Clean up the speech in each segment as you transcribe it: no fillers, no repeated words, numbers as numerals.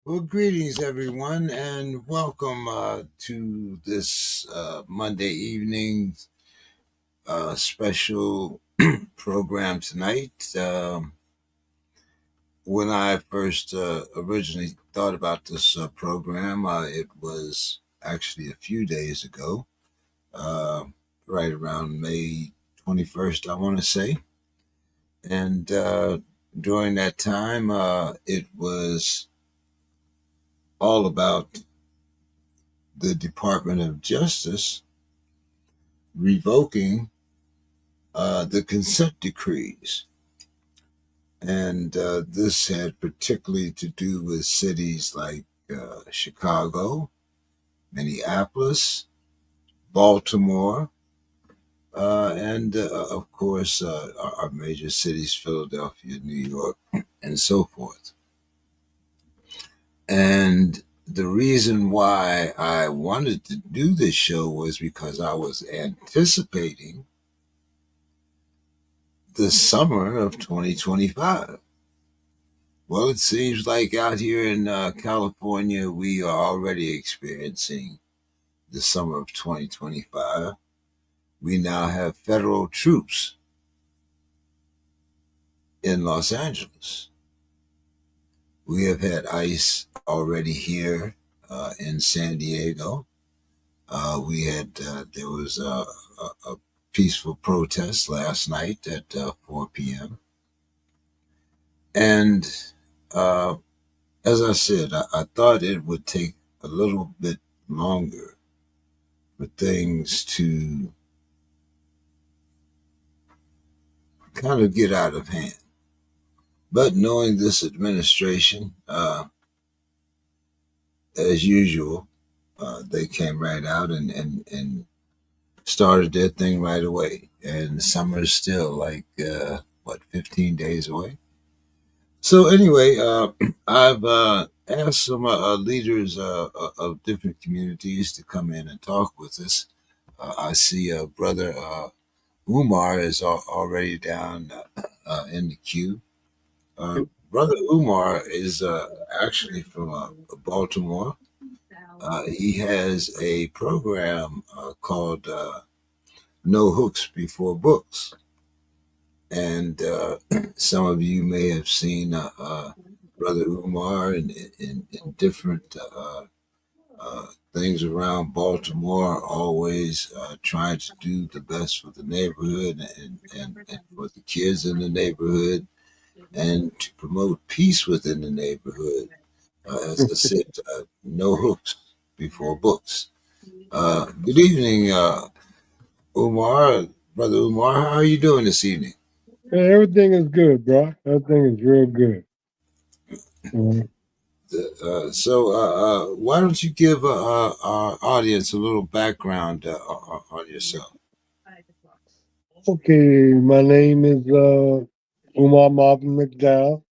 Well, greetings, everyone, and welcome to this Monday evening special program tonight. When I first originally thought about this program, it was actually a few days ago, uh, right around May 21st, I want to say. And during that time, it was all about the Department of Justice revoking the consent decrees. And this had particularly to do with cities like Chicago, Minneapolis, Baltimore, and of course, our major cities, Philadelphia, New York, and so forth. And the reason why I wanted to do this show was because I was anticipating the summer of 2025. Well, it seems like out here in California, we are already experiencing the summer of 2025. We now have federal troops in Los Angeles. We have had ICE already here in San Diego. There was a peaceful protest last night at 4 p.m. And uh, as I said, I thought it would take a little bit longer for things to kind of get out of hand. But knowing this administration, as usual, they came right out and started their thing right away. And summer is still like, 15 days away? So, anyway, I've asked some leaders of different communities to come in and talk with us. I see Brother Umar is already down in the queue. Brother Umar is actually from Baltimore. He has a program called No Hooks Before Books. And some of you may have seen Brother Umar in different things around Baltimore, always trying to do the best for the neighborhood and for the kids in the neighborhood and to promote peace within the neighborhood. As I said, no hooks before books. Good evening, Umar. Brother Umar, how are you doing this evening? Hey, everything is good, bro. Everything is real good. Mhm. Why don't you give our audience a little background on yourself? Okay, my name is Umar Marvin McDowell.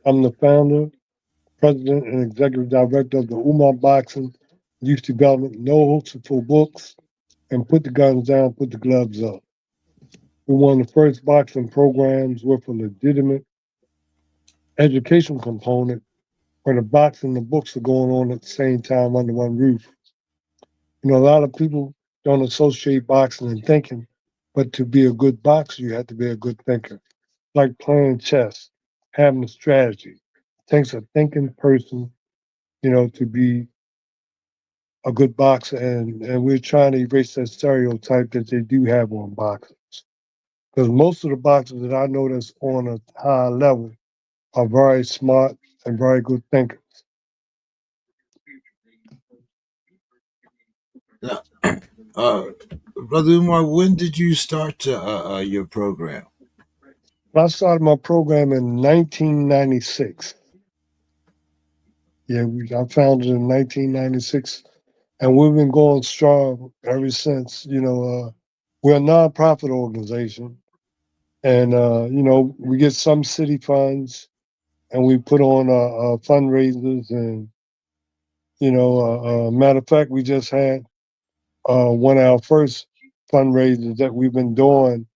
I'm the founder, president, and executive director of the Umar Boxing Youth Development No Hooks for Books and Put the Guns Down, Put the Gloves Up. We're one of the first boxing programs with a legitimate education component where the boxing and the books are going on at the same time under one roof. A lot of people don't associate boxing and thinking, but to be a good boxer, you have to be a good thinker. Like playing chess, having a strategy. It takes a thinking person, to be a good boxer. And we're trying to erase that stereotype that they do have on boxers. Because most of the boxers that I know that's on a high level are very smart and very good thinkers. Now, uh, Brother Umar, when did you start your program? I started my program in 1996. Yeah, I founded in 1996, and we've been going strong ever since. We're a nonprofit organization, and we get some city funds, and we put on fundraisers, and matter of fact, we just had one of our first fundraisers that we've been doing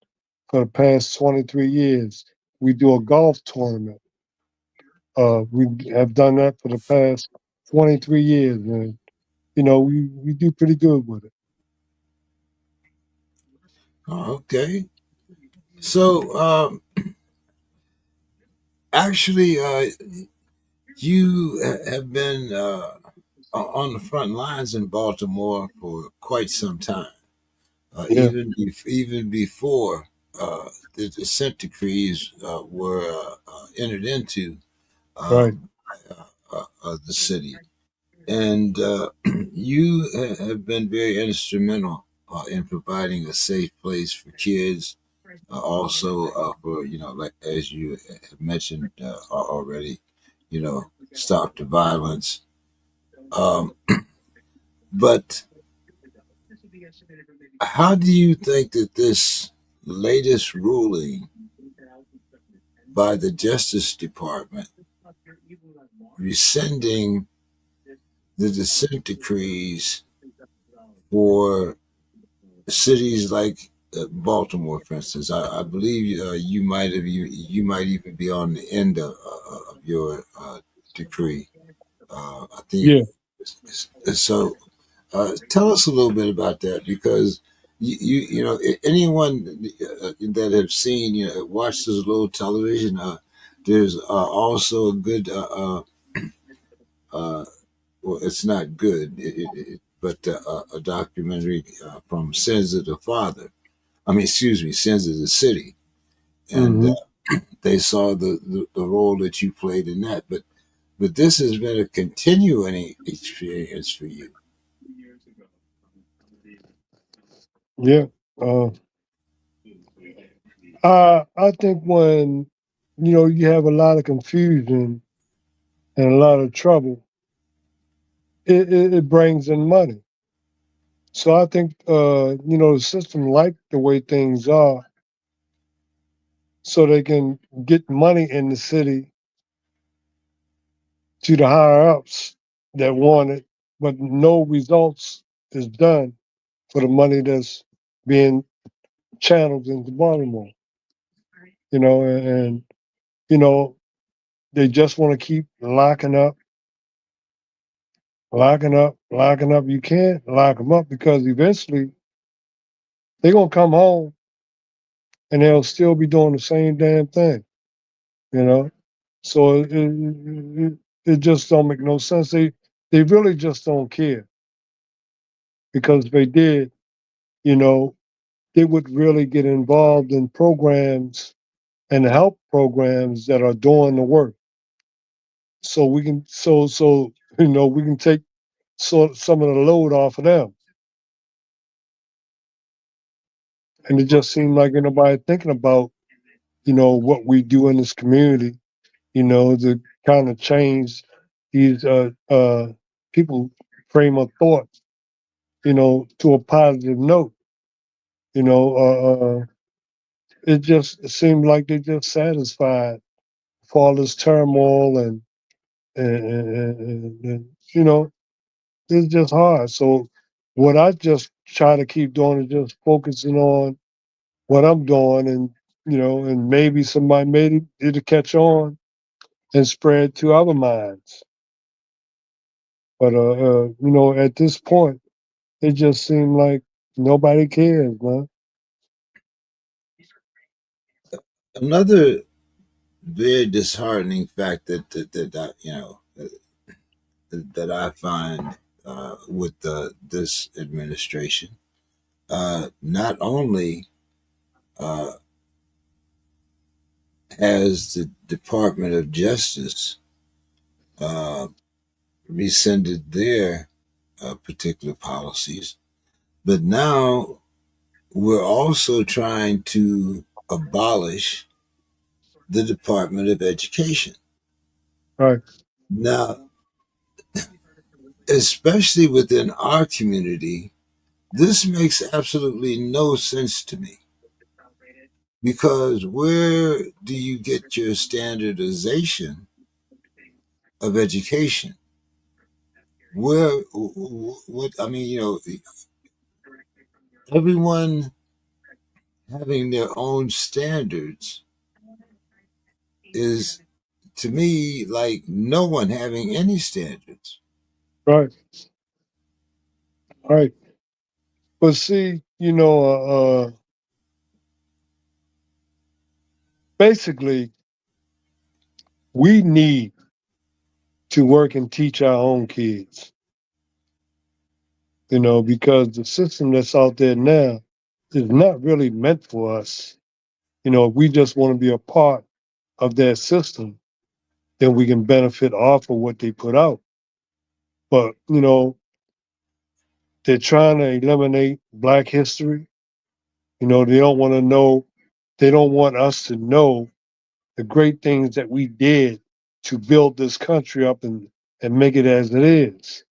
for the past 23 years. We do a golf tournament. We have done that for the past 23 years, and we do pretty good with it. Okay. So, actually, you have been on the front lines in Baltimore for quite some time, Yeah, even before the dissent decrees were entered into right. um, the city. And you have been very instrumental in providing a safe place for kids. Also, for like as you have mentioned already, stop the violence. Um, but how do you think that this latest ruling by the Justice Department rescinding the dissent decrees for cities like Baltimore, for instance? I believe you might even be on the end of your decree. I think Yeah. so. Tell us a little bit about that because anyone that have seen watched this little television. There's also a good well, it's not good, but a documentary from Sins of the Father. I mean, excuse me, Sins of the City, and Hmm. they saw the role that you played in that. But this has been a continuing experience for you. Yeah. Uh, I think when you have a lot of confusion and a lot of trouble, it brings in money. So I think the system like the way things are, so they can get money in the city to the higher ups that want it, but no results is done for the money that's being channeled into Baltimore. And you know they just want to keep locking up. You can't lock them up because eventually they're gonna come home and they'll still be doing the same damn thing. You know, so it just don't make no sense. They really just don't care because if they did, you know, they would really get involved in programs and help programs that are doing the work. So we can we can take some of the load off of them. And it just seemed like ain't nobody thinking about what we do in this community, to kind of change these people frame of thought, to a positive note. You know, it just seemed like they just satisfied for all this turmoil and it's just hard. So what I just try to keep doing is just focusing on what I'm doing, and maybe somebody made it'll catch on and spread to other minds. But at this point, it just seemed like nobody cares, man. Another very disheartening fact that I, that I find with this administration, not only uh, has the Department of Justice uh, rescinded their particular policies, but now we're also trying to abolish the Department of Education. Right. Now, especially within our community, this makes absolutely no sense to me because where do you get your standardization of education? Where, what, I mean, everyone having their own standards is to me like no one having any standards. right, right. But see, basically, we need to work and teach our own kids, because the system that's out there now is not really meant for us. If we just want to be a part of that system, then we can benefit off of what they put out. But, they're trying to eliminate Black history. They don't want to know, they don't want us to know the great things that we did to build this country up and make it as it is.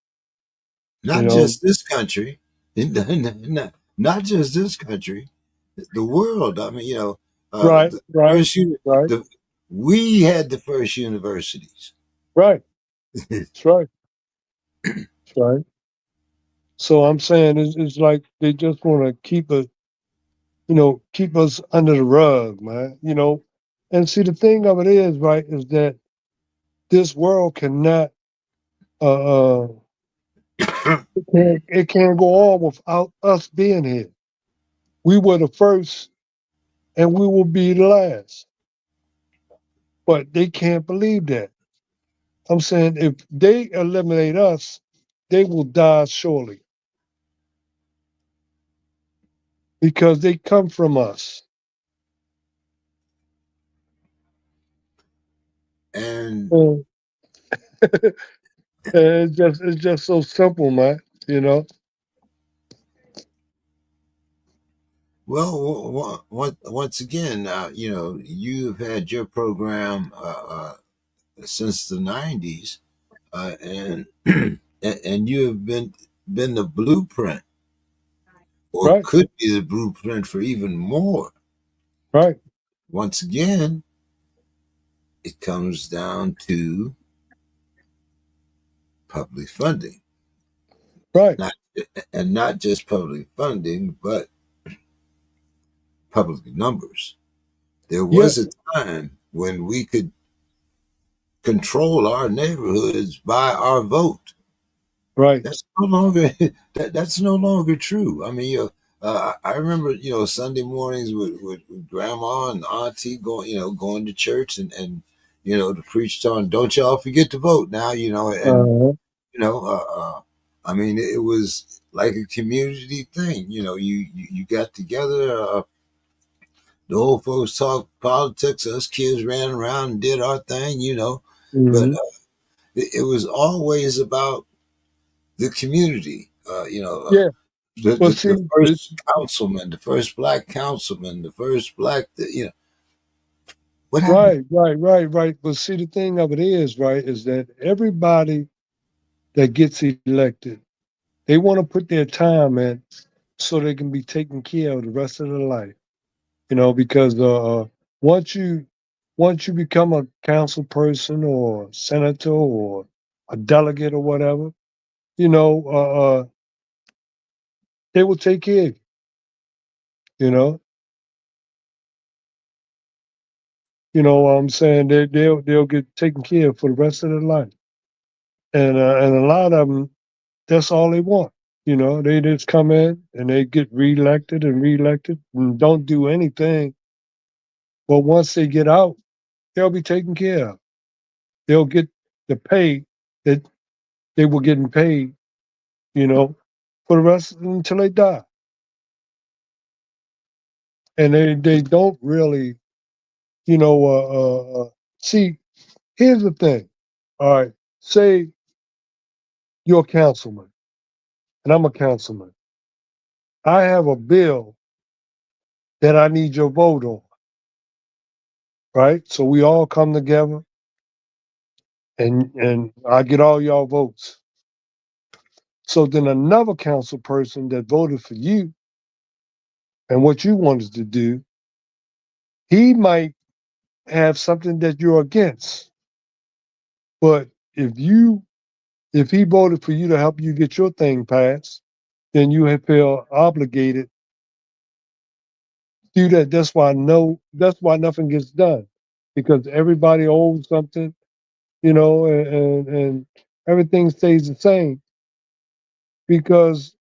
You Not know, just this country, not just this country, the world. I mean, right, the right, first right, the we had the first universities. right. That's right. That's right. So I'm saying it's like they just want to keep us under the rug, man. And see, the thing of it is, right, is that this world cannot, uh, it can't go on without us being here. We were the first, and we will be the last. But they can't believe that. I'm saying if they eliminate us, they will die surely because they come from us. And Mm. It's just so simple, man. You know. well, once again, you've had your program since the '90s, and and you have been the blueprint, or Right, could be the blueprint for even more. right, Once again, it comes down to public funding, right. not and not just public funding, but public numbers. There Yeah, was a time when we could control our neighborhoods by our vote. right. That's no longer that's no longer true. I mean, I remember Sunday mornings with grandma and auntie going to church and the preacher on don't y'all forget to vote now and Uh, you know I mean it was like a community thing. You got together. The old folks talked politics. Us kids ran around and did our thing. But hmm. it was always about the community. Yeah, The, but the see, the first councilman, the first black councilman, the first black. What happened? right, right, right, right. But see, the thing of it is, right, is that everybody that gets elected, they want to put their time in so they can be taken care of the rest of their life. Because once you once you become a council person or senator or a delegate or whatever, you know, they will take care of you. You know, what I'm saying they'll get taken care of for the rest of their life, and a lot of them that's all they want. They just come in and they get reelected and reelected and don't do anything. But once they get out, they'll be taken care of. They'll get the pay that they were getting paid, you know, for the rest until they die. And they don't really, you know, see. Here's the thing. All right, say you're a councilman and I'm a councilman. I have a bill that I need your vote on, right? So we all come together and I get all y'all votes. So then another council person that voted for you and what you wanted to do, he might have something that you're against. But if you if he voted for you to help you get your thing passed, then you feel obligated to do that. That's why nothing gets done because everybody owes something, and Everything stays the same because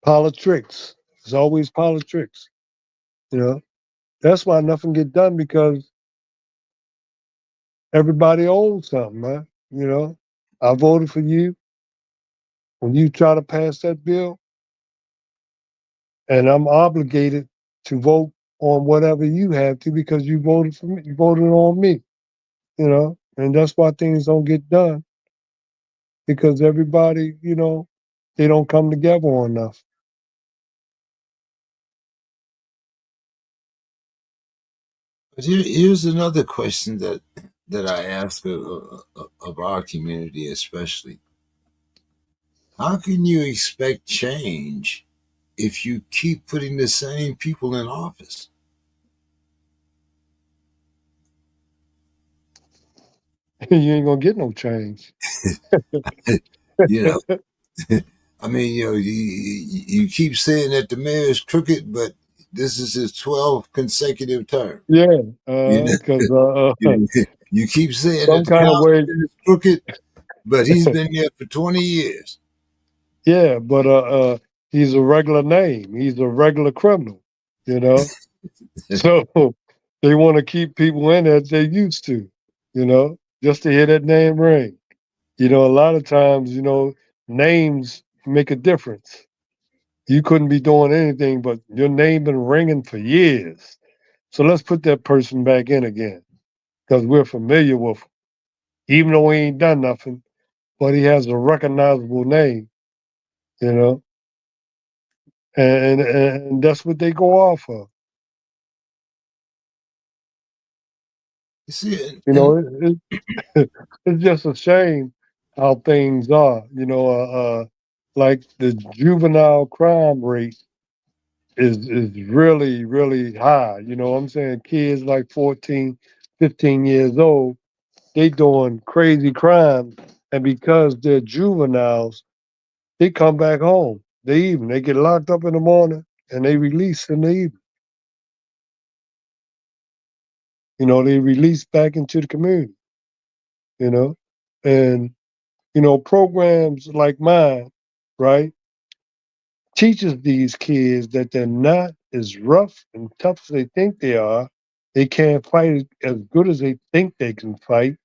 politics. It's always politics. You know, that's why nothing get done because everybody owns something, man. I voted for you. When you try to pass that bill, and I'm obligated to vote on whatever you have to because you voted for me. You voted on me. And that's why things don't get done because everybody, they don't come together on enough. But here's another question that I ask of our community, especially: how can you expect change if you keep putting the same people in office? You ain't gonna get no change. You know, I mean, you keep saying that the mayor is crooked, but this is his 12th consecutive term. Yeah, You know, because you keep saying that some the kind of way. councilman is crooked, but he's been there for 20 years. Yeah, but he's a regular name. He's a regular criminal. You know, so they want to keep people in as they used to. Just to hear that name ring. A lot of times, names make a difference. You couldn't be doing anything, but your name been ringing for years. So let's put that person back in again because we're familiar with him, even though he ain't done nothing. But he has a recognizable name, you know, and that's what they go off of. You see, You know, it's just a shame how things are. Like the juvenile crime rate is really really high. I'm saying kids like 14, 15 years old, they doing crazy crimes, and because they're juveniles, they come back home. They get locked up in the morning and they release in the evening. They release back into the community. You know, and programs like mine, right, teaches these kids that they're not as rough and tough as they think they are. They can't fight as good as they think they can fight.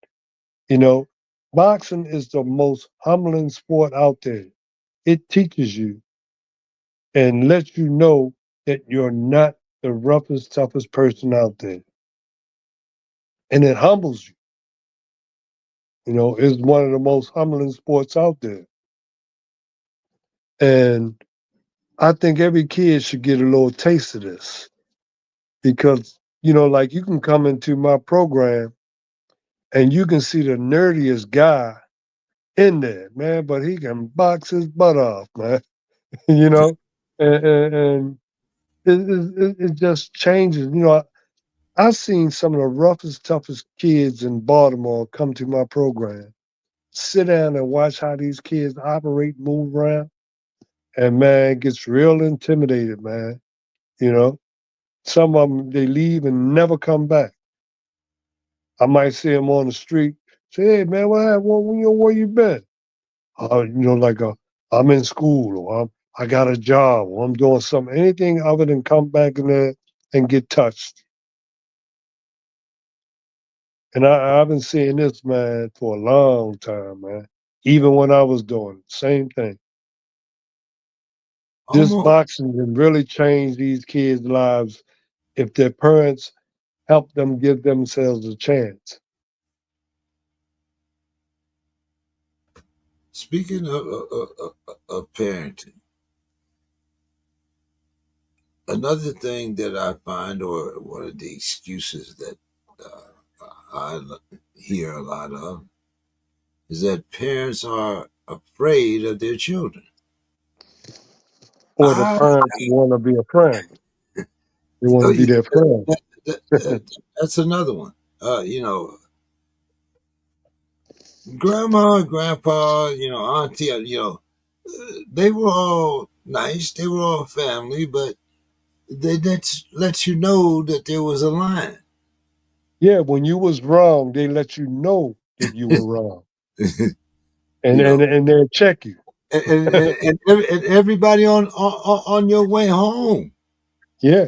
You know, Boxing is the most humbling sport out there. It teaches you and lets you know that you're not the roughest, toughest person out there. And it humbles you. It's one of the most humbling sports out there. And I think every kid should get a little taste of this because, like you can come into my program and you can see the nerdiest guy in there, man, but he can box his butt off, man, you know? And it just changes. I've seen some of the roughest, toughest kids in Baltimore come to my program, sit down and watch how these kids operate, move around, and man, it gets real intimidated, man. You know, some of them they leave and never come back. I might see them on the street, say, "Hey, man, what happened? Where you been?" Like I'm in school, or I got a job, or I'm doing something, anything other than come back in there and get touched. And I've been seeing this, man, for a long time, man. Even when I was doing it, same thing. This almost boxing can really change these kids' lives if their parents help them give themselves a chance. speaking of parenting, another thing that I find, or one of the excuses that I hear a lot of, is that parents are afraid of their children. Or the I, parents want to be a friend. They want oh, to be yeah, their friend. that, that, that, that's another one. Grandma, grandpa, auntie, they were all nice. They were all family, but they let you know that there was a line. Yeah, when you was wrong, they let you know that you were wrong, and you and know, and they'll check you. and everybody on your way home, Yeah,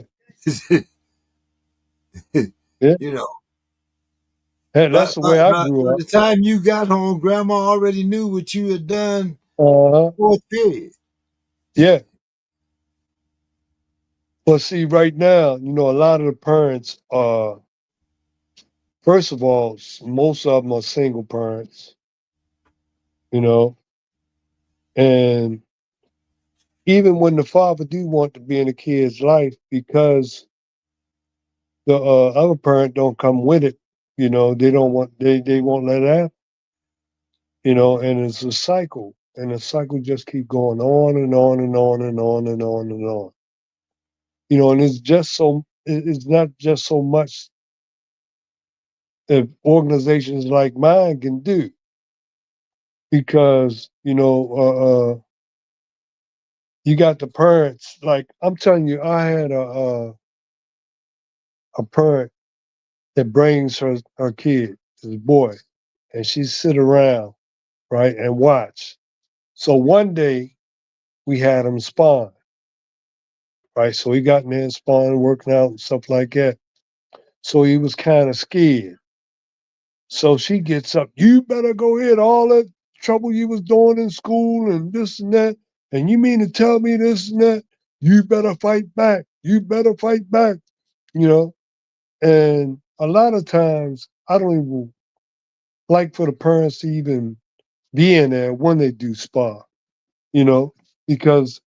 yeah. you know, That's the way I grew by up. the time you got home, Grandma already knew what you had done Uh-huh. fourth period. Yeah. But see, right now, a lot of the parents are, first of all, most of them are single parents, you know, and even when the father do want to be in the kid's life, because the other parent don't come with it, they don't want, they won't let it happen, and it's a cycle, and the cycle just keep going on and on and on and on and on and on, and it's not just so much that organizations like mine can do, because you got the parents. Like I'm telling you, I had a parent that brings her kid, this boy, and she sit around, right, and watch. So one day we had him spawn, right. So he got in there and spawn, working out and stuff like that. So he was kind of scared. So she gets up. You better go hit all that trouble you was doing in school and this and that. And you mean to tell me this and that? You better fight back. You better fight back. You know. And a lot of times, I don't even like for the parents to even be in there when they do spa. You know, because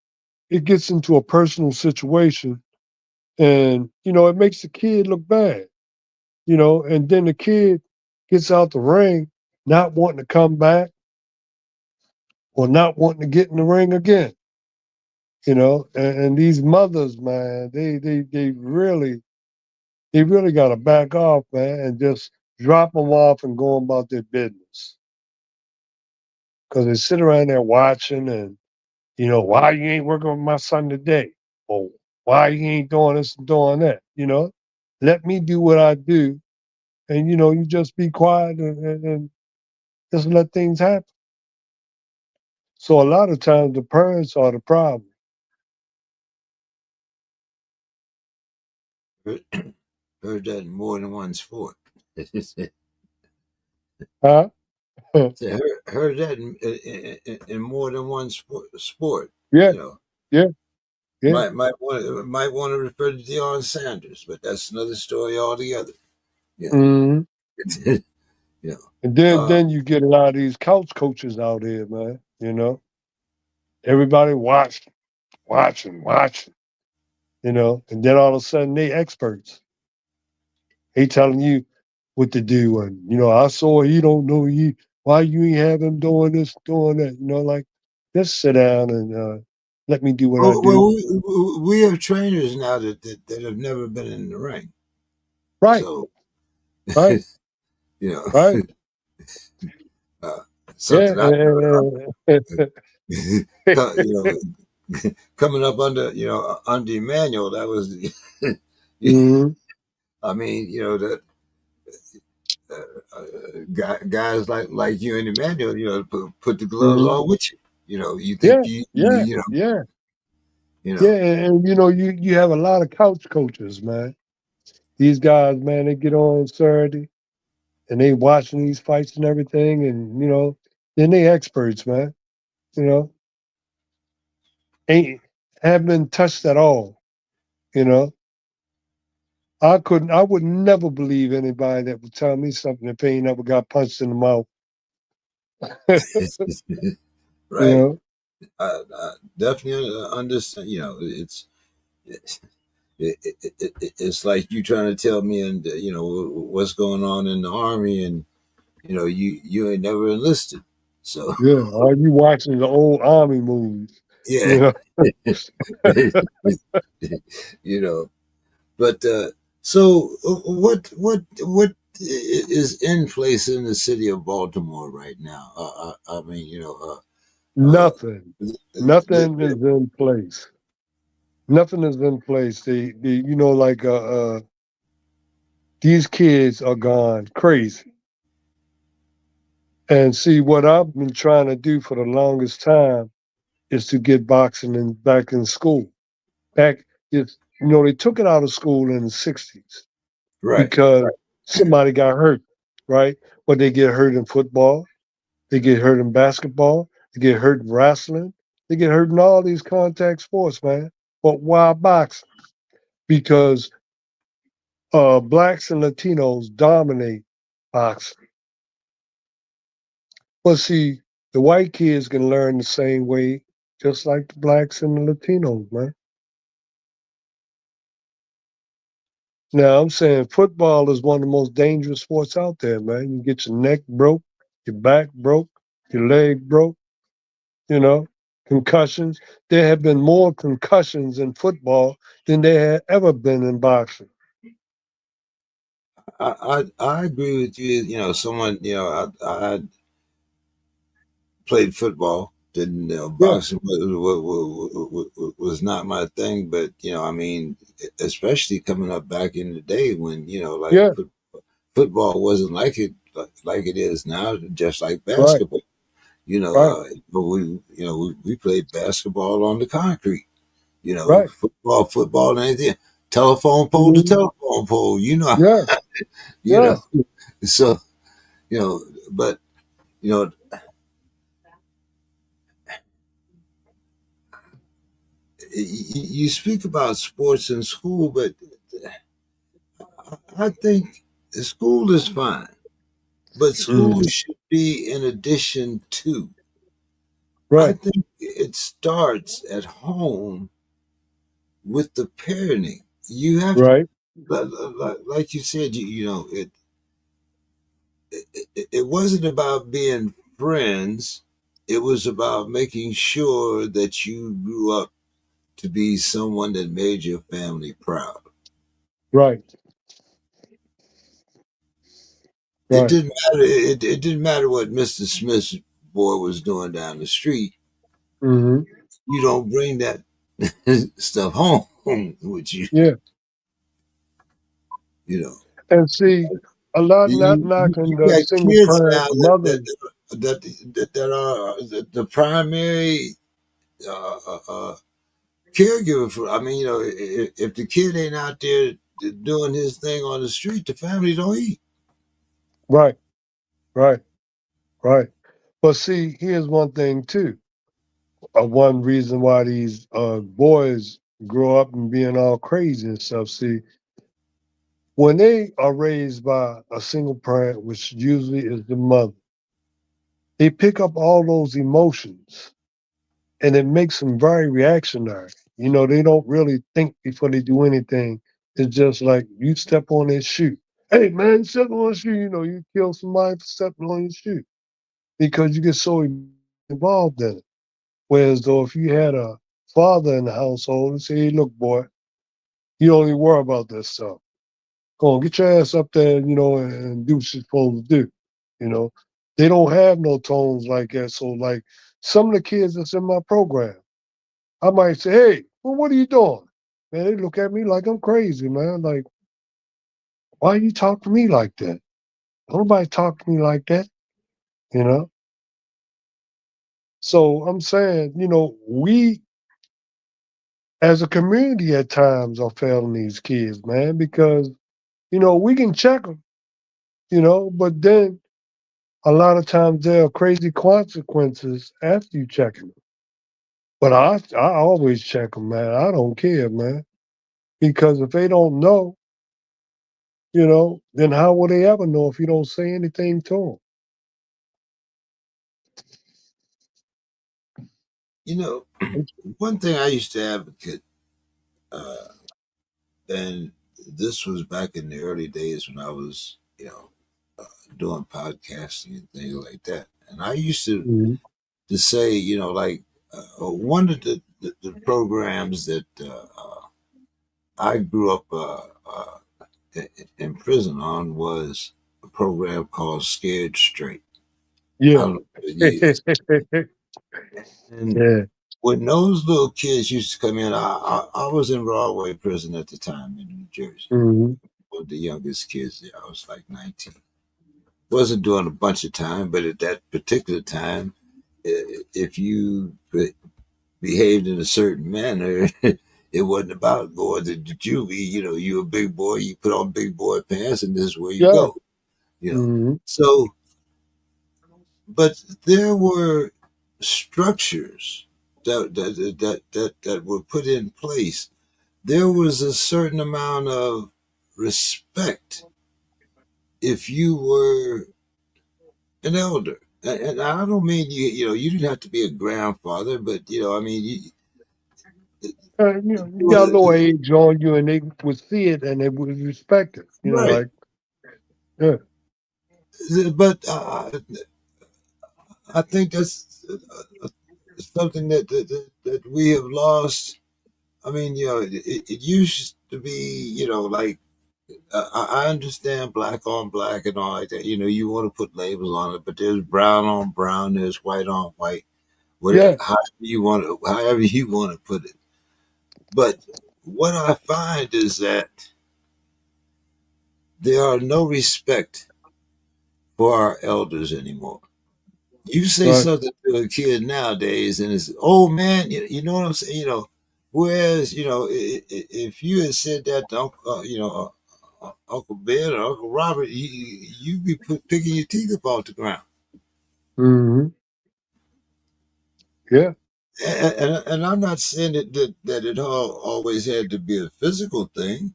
it gets into a personal situation, and it makes the kid look bad. And then the kid gets out the ring not wanting to come back or not wanting to get in the ring again. And these mothers, man, they really got to back off, man, and just drop them off and go about their business, because they sit around there watching, and why you ain't working with my son today, or why you ain't doing this and doing that. Let me do what I do, and you just be quiet, and just let things happen. So a lot of times the parents are the problem. Heard, heard that in more than one sport. Say, Huh? heard that in more than one sport. Yeah, You know, yeah. Yeah. might want to refer to Deion Sanders, but that's another story altogether. You Mhm. know, you know. And then Uh, then you get a lot of these couch coaches out here, man. Everybody watching, and then all of a sudden they experts. They telling you what to do, and I saw he don't know he why you ain't have him doing this, doing that. Like, just sit down and let me do what I do. well, we have trainers now that have never been in the ring, Right, so right, you know, right. uh, Yeah, something I and, you coming up under Emmanuel. That was, mhm, I mean, that guys like you and Emmanuel, put the gloves mhm. on with you. You think Yeah, yeah, yeah, you yeah. know. And you have a lot of couch coaches, man. These guys, man, they get on Saturday and they watching these fights and everything, and then they experts, man. You know, ain't haven't been touched at all. You know, I would never believe anybody that would tell me something if they ain't never got punched in the mouth. you Right. know, I definitely understand. It's it's like you trying to tell me, and what's going on in the army, and you ain't never enlisted, so yeah. Are you watching the old army movies? yeah. You know, you know. But so what is in place in the city of Baltimore right now? I mean, nothing, the, nothing is in place. Nothing is in place. They like These kids are gone crazy. And see, what I've been trying to do for the longest time is to get boxing back in school. Back, they took it out of school in the '60s Right. because somebody got hurt, right? But they get hurt in football, they get hurt in basketball, they get hurt in wrestling, they get hurt in all these contact sports, man. But why boxing? Because blacks and Latinos dominate boxing. But see, the white kids can learn the same way, just like the blacks and the Latinos, man. Now I'm saying football is one of the most dangerous sports out there, man. You get your neck broke, your back broke, your leg broke, you know, concussions. There have been more concussions in football than there had ever been in boxing. I agree with you. Someone, I played football. Didn't Yeah, boxing was not my thing, but I mean, especially coming up back in the day when like yeah, football wasn't like it is now, just like right, basketball. right, But we played basketball on the concrete. right. Football, and anything, telephone pole to Mhm. telephone pole. Yeah, You yeah, know. So you know, but you know, you speak about sports in school, but I think school is fine, but school mhm, should be in addition to. I right, think it starts at home with the parenting. You have to, right, like you said, it wasn't about being friends. It was about making sure that you grew up to be someone that made your family proud. right, It right, didn't matter. It didn't matter what Mr. Smith's boy was doing down the street. hmm, You don't bring that stuff home with you. yeah. You know, And see, a lot not you knocking the got single kids parent now mothers. that are the primary uh, uh, uh, caregiver for. I mean, if the kid ain't out there doing his thing on the street, the family don't eat. Right, right, right. But see, here's one thing too. One reason why these boys grow up and being all crazy and stuff. See, when they are raised by a single parent, which usually is the mother, they pick up all those emotions and it makes them very reactionary. They don't really think before they do anything. It's just like you step on their shoe. Hey man, step on a shoe, you kill somebody for stepping on your shoe because you get so involved in it. Whereas though if you had a father in the household and say, hey, look, boy, you don't even worry about this stuff. Go on, get your ass up there, and do what you're supposed to do. You know, they don't have no tones like that. So, like some of the kids that's in my program, I might say, hey, well, what are you doing? Man, they look at me like I'm crazy, man. Like, why you talk to me like that? Nobody talk to me like that, you know? So I'm saying, we as a community at times are failing these kids, man, because, we can check them, but then a lot of times there are crazy consequences after you check them. But I always check them, man. I don't care, man, because if they don't know, then how will they ever know if you don't say anything to You know, them? one thing I used to advocate, uh, and this was back in the early days when I was, uh, doing podcasting and things like that. And I used Mhm. to say, like one of the programs that I grew up in prison on was a program called Scared Straight. I Yeah. don't know what it is. And Yeah. when those little kids used to come in, I was in Broadway prison at the time in New Jersey. Mhm. one of the youngest kids there. I was like 19. Wasn't doing a bunch of time, but at that particular time, if you behaved in a certain manner, it wasn't about going to the juvie. You know, you a big boy, you put on big boy pants, and this is where you Yeah. go. You know, Hmm. so but there were structures that were put in place. There was a certain amount of respect if you were an elder. And I don't mean you know you didn't have to be a grandfather, but you know I mean You got a little age on you, and they would see it and they would respect it. right. Like, yeah, But I think that's something that we have lost. I mean, you know, it used to be, you know, like I understand black on black and all like that. You know, you want to put labels on it, but there's brown on brown, there's white on white. Whatever, yeah, however you want to put it. But what I find is that there are no respect for our elders anymore. You say right. something to a kid nowadays, and it's, oh man, you know what I'm saying? You know, whereas you know, if you had said that to Uncle Ben or Uncle Robert, you'd be picking your teeth up off the ground. Hmm. Yeah, And I'm not saying that it all always had to be a physical thing,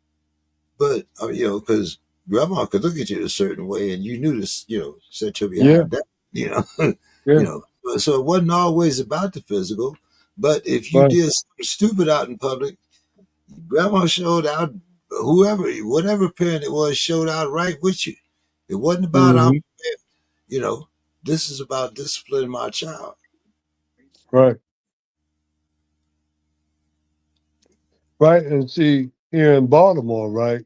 but you know, because grandma could look at you a certain way, and you knew to set your yeah, behind that, you know, you yeah, know. So it wasn't always about the physical, but if you right. did something stupid out in public, grandma showed out. Whoever, whatever parent it was, showed out right with you. It wasn't about our, Hmm. you know, this is about disciplining my child. Right, right. And see, here in Baltimore, right,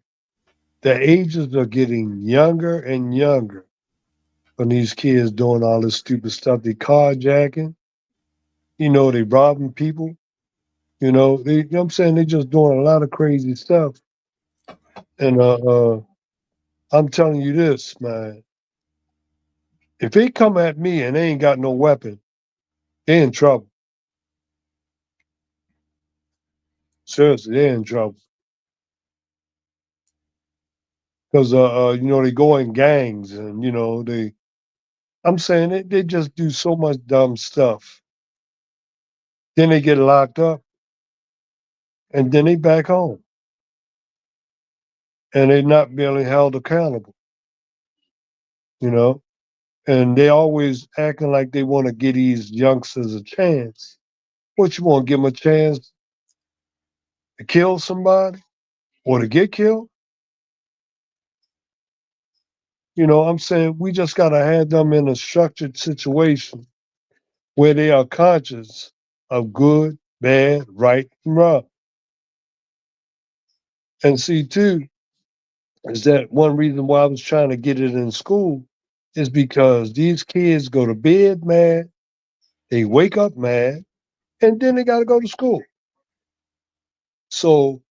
the ages are getting younger and younger when these kids doing all this stupid stuff. They carjacking, they robbing people. You know what I'm saying? They just doing a lot of crazy stuff. And I'm telling you this, man. If they come at me and they ain't got no weapon, they in trouble. Seriously, they in trouble. Because they go in gangs and I'm saying they just do so much dumb stuff. Then they get locked up and then they back home and they not being held accountable, you know. And they always acting like they want to give these youngsters a chance. What, you want to give them a chance to kill somebody or to get killed? I'm saying we just got to have them in a structured situation where they are conscious of good, bad, right, and wrong. And see, too, is that one reason why I was trying to get it in school is because these kids go to bed mad, they wake up mad, and then they got to go to school. So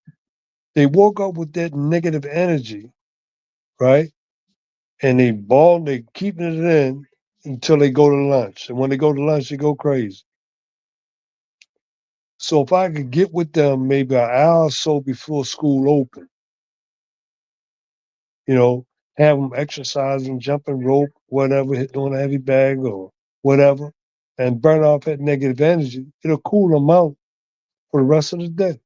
they woke up with that negative energy, right? And they keeping it in until they go to lunch. And when they go to lunch, they go crazy. So if I could get with them maybe an hour or so before school open, you know, have them exercising, jumping rope, whatever, hitting on a heavy bag or whatever, and burn off that negative energy, it'll cool them out for the rest of the day.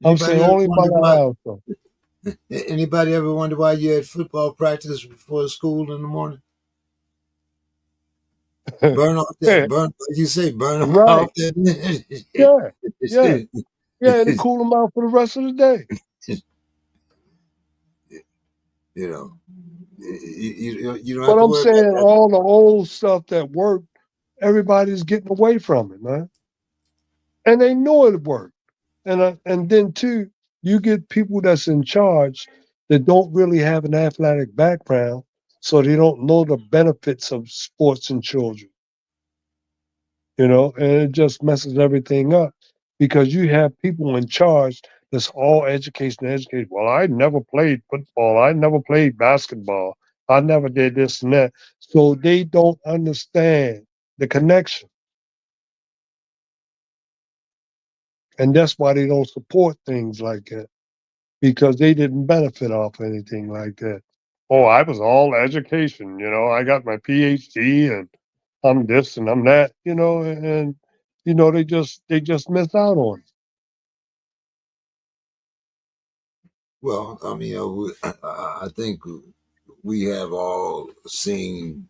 I'm saying Anybody ever only about wondered an why? hour or Anybody ever wonder why you had football practice before school in the morning? so. Burn off that, burn, like you say, burn Right. off that. Yeah. Yeah. Yeah. It'll cool them out for the rest of the day. you know, you don't have But to I'm worry about saying that. all the old stuff that worked, everybody's getting away from it, man. And they know it worked. And then too, you get people that's in charge that don't really have an athletic background, so they don't know the benefits of sports in children. And it just messes everything up because you have people in charge It's all education, education. Well, I never played football. I never played basketball. I never did this and that. So they don't understand the connection. And that's why they don't support things like that because they didn't benefit off anything like that. Oh, I was all education, I got my PhD and I'm this and I'm that, and they just miss out on it. Well, I mean, I think we have all seen,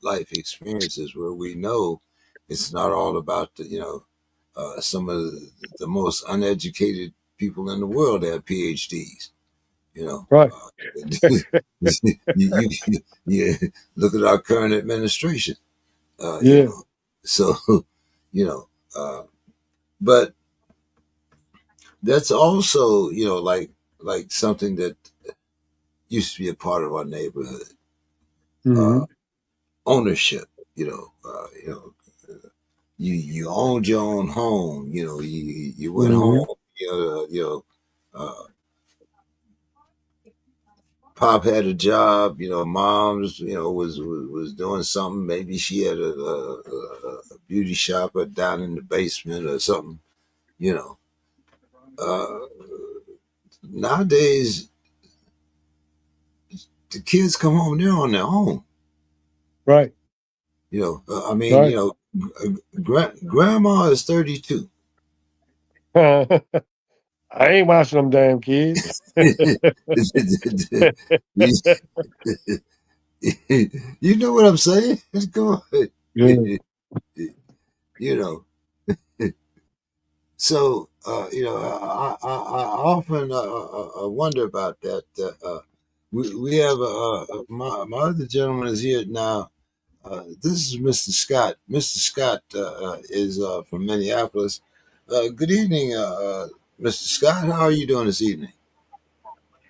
life experiences where we know it's not all about some of the most uneducated people in the world have PhDs. You know, Right. you look at our current administration. Uh, you Yeah. know, so you know, uh, but that's also like something that used to be a part of our neighborhood. Uh, Hmm. ownership. You owned your own home. You went Hmm. home. Uh, Pop had a job. Mom's was doing something. Maybe she had a beauty shop or down in the basement or something. You know, uh, Nowadays the kids come home, they're on their own. Right. I mean, Right. grandma is 32. I ain't watching them damn kids. you, you know what I'm saying? Come on. Yeah. you know, so I often wonder about that. We have my other gentleman is here now. This is Mr. Scott. Mr. Scott is from Minneapolis. Good evening, Mr. Scott. How are you doing this evening?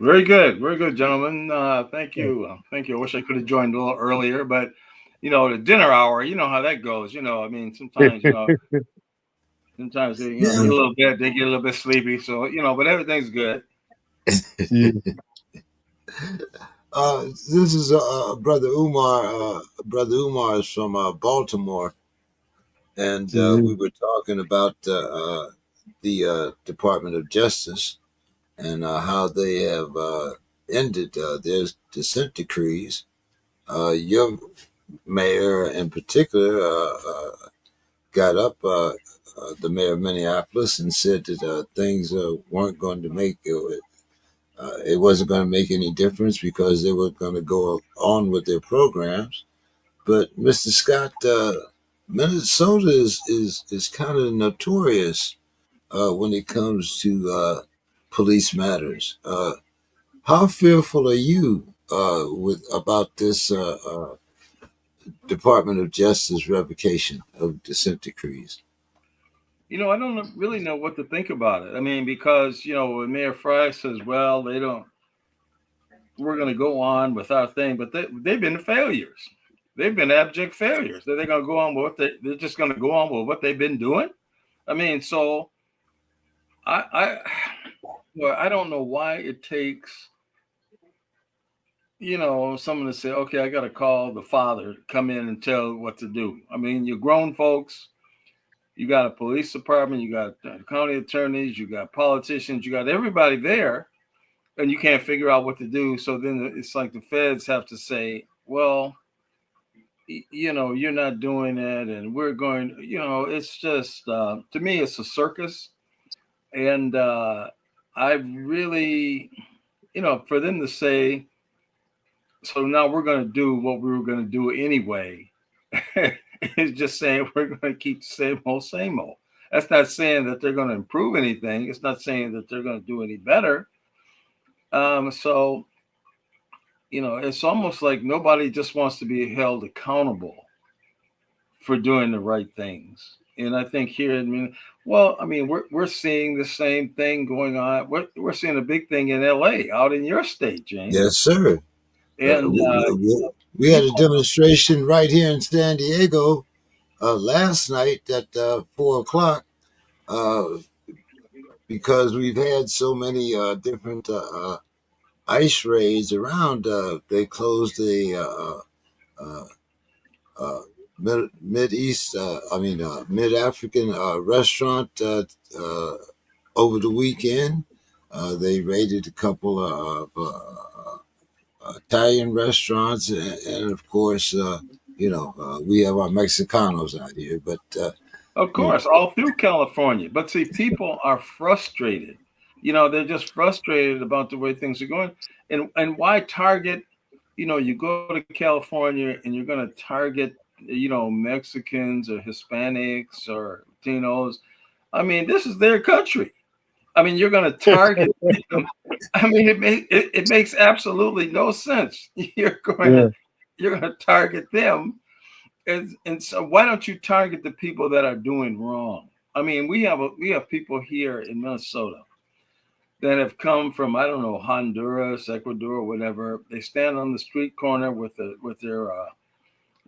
Very good, gentlemen. Thank you, thank you. I wish I could have joined a little earlier, but the dinner hour, you know how that goes. I mean, sometimes they, eat Yeah. a little bit, they get a little bit sleepy. So but everything's good. Yeah. This is brother Umar. Brother Umar is from Baltimore, and Yeah. we were talking about the Department of Justice and how they have ended their dissent decrees. Your mayor, in particular, got up, the mayor of Minneapolis, and said that things weren't going to make it wasn't going to make any difference because they were going to go on with their programs. But Mr. Scott, Minnesota is kind of notorious when it comes to police matters. How fearful are you with about this Department of Justice revocation of dissent decrees? I don't really know what to think about it. I mean, because when Mayor Fry says, "Well, they don't, we're going to go on with our thing," but they've been failures. They've been abject failures. They're going to go on with they're just going to go on with what they've been doing. I mean, so I well, I don't know why it takes someone to say, okay, I got to call the father to come in and tell what to do. I mean, you're grown folks. You got a police department, you got county attorneys, you got politicians, you got everybody there, and you can't figure out what to do. So then it's like the feds have to say, well, you're not doing it, and we're going. It's just to me, it's a circus, and I really, for them to say, so now we're going to do what we were going to do anyway. It's just saying we're going to keep the same old, same old. That's not saying that they're going to improve anything. It's not saying that they're going to do any better. So, it's almost like nobody just wants to be held accountable for doing the right things. And I think here, I mean, we're seeing the same thing going on. We're seeing a big thing in LA, out in your state, James. Yes, sir. Uh, And we, we had a people, demonstration right here in San Diego last night at 4 o'clock. Uh, because we've had so many different ice raids around. They closed the uh, uh, mid East, mid African restaurant uh, over the weekend. They raided a couple of Italian restaurants, and of course, we have our Mexicanos out here. But Of you know, course, all through California. But see, people are frustrated. They're just frustrated about the way things are going. And why target? You go to California and you're going to target, Mexicans or Hispanics or Latinos. I mean, this is their country. I mean, you're going to target them. I mean, it makes absolutely no sense. Yeah. You're going to target them, and so why don't you target the people that are doing wrong? I mean, we have people here in Minnesota that have come from, I don't know, Honduras, Ecuador, whatever. They stand on the street corner with their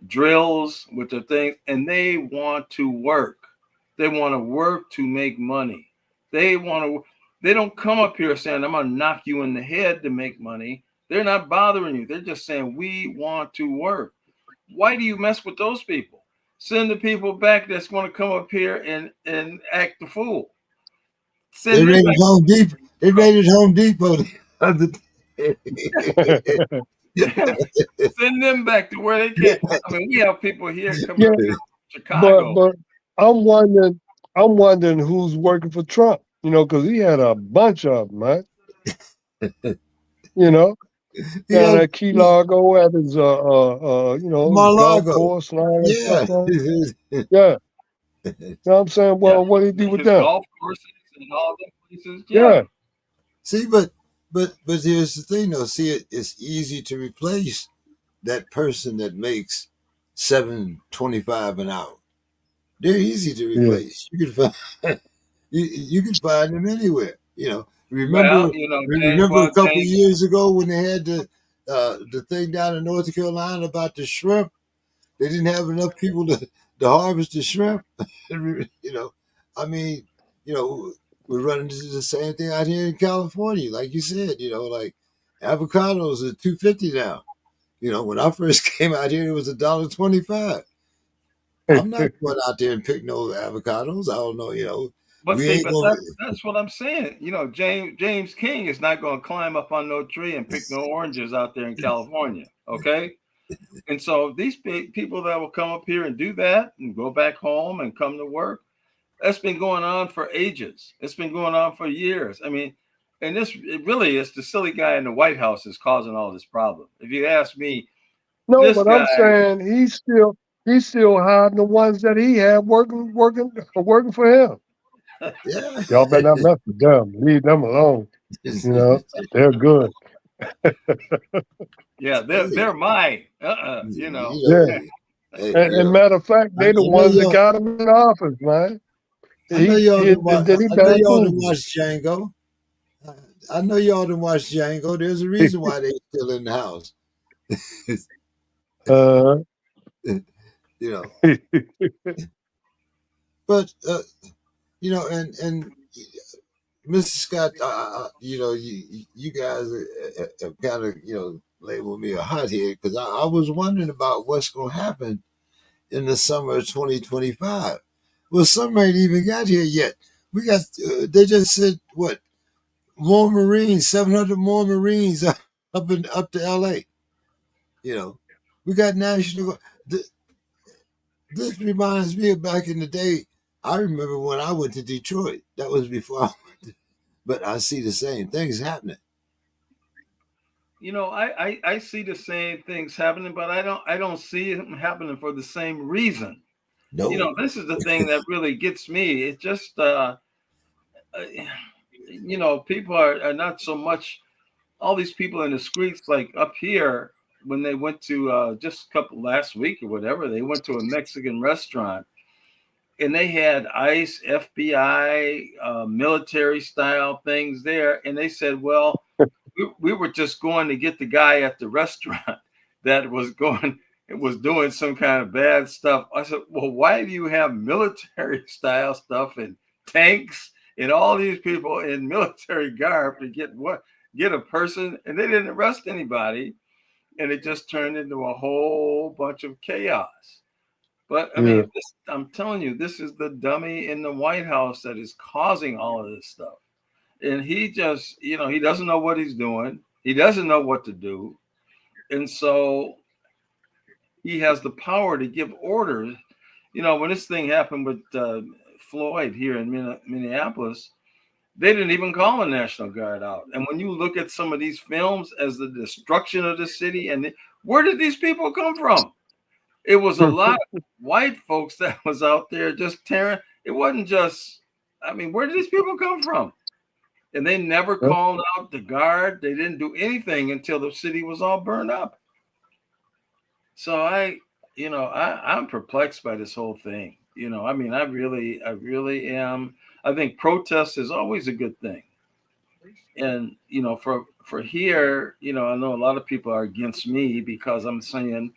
drills, with their things, and they want to work. They want to work to make money. They want to. They don't come up here saying, "I'm gonna knock you in the head to make money." They're not bothering you. They're just saying, "We want to work." Why do you mess with those people? Send the people back that's going to come up here and act the fool. they Send them raided back. Home Depot. They raided Home Depot the other day. Send them back to where they can. I mean, we have people here coming Yeah, up here from but Chicago. I'm wondering, who's working for Trump. Because he had a bunch of them, man. You know, He down had at Key Largo at his golf Mar-Lago. course and all that stuff. Yeah. Man. Yeah, you know what I'm saying. Yeah, Well, what did he do with his them? golf courses and all them places. Yeah. Yeah, See, but here's the thing, though. See, it's easy to replace that person that makes $7.25 an hour. They're easy to yeah. replace. You can find you can find them anywhere. Well, Remember a couple of James. years ago when they had the thing down in North Carolina about the shrimp. They didn't have enough people to harvest the shrimp. you know, I mean, you know, we're running into the same thing out here in California, like you said. Like avocados are $2.50 now. When I first came out here, it was $1.25. I'm not going out there and pick no avocados. I don't know. But We see, ain't but gonna. that's what I'm saying. James King is not going to climb up on no tree and pick no oranges out there in California. Okay. And so these people that will come up here and do that and go back home and come to work, that's been going on for ages. It's been going on for years. I mean, and it really is the silly guy in the White House is causing all this problem. If you ask me, No, this but guy, I'm saying he's still hiring the ones that he had working for him. Yeah. Y'all better not mess with them. Leave them alone. You know, they're good. yeah, they're Hey, they're mine. Yeah. hey, And matter of fact, I they the know ones that y'all. got him in office, man. I know And then he I know y'all done bamboozled. watch Django. I know y'all done watch Django. There's a reason why they still in the house. Uh, you know, but and Mr. Scott, you guys have kind of labeled me a hothead because I was wondering about what's going to happen in the summer of 2025. Well, summer ain't even got here yet. We got they just said what more Marines, 700 more Marines up to L.A. You know, we got national. This reminds me of back in the day. I remember when I went to Detroit. That was before, but I see the same things happening. I see the same things happening, but I don't see it happening for the same reason. No, This is the thing that really gets me. It's just uh, people are not so much all these people in the streets like up here when they went to just a couple last week or whatever, they went to a Mexican restaurant and they had ICE, FBI, military style things there, and they said, well, we were just going to get the guy at the restaurant that was going it was doing some kind of bad stuff. I said, well, why do you have military style stuff and tanks and all these people in military garb to get a person, and they didn't arrest anybody, and it just turned into a whole bunch of chaos. But I Yeah. mean, I'm telling you, this is the dummy in the White House that is causing all of this stuff. And he just, he doesn't know what he's doing. He doesn't know what to do. And so he has the power to give orders. When this thing happened with Floyd here in Minneapolis, they didn't even call the National Guard out. And when you look at some of these films as the destruction of the city, where did these people come from? It was a lot of white folks that was out there just tearing. It wasn't just, where did these people come from? And they never called out the guard. They didn't do anything until the city was all burned up. So I'm perplexed by this whole thing. I really am. I think protest is always a good thing. And for here, I know a lot of people are against me because I'm saying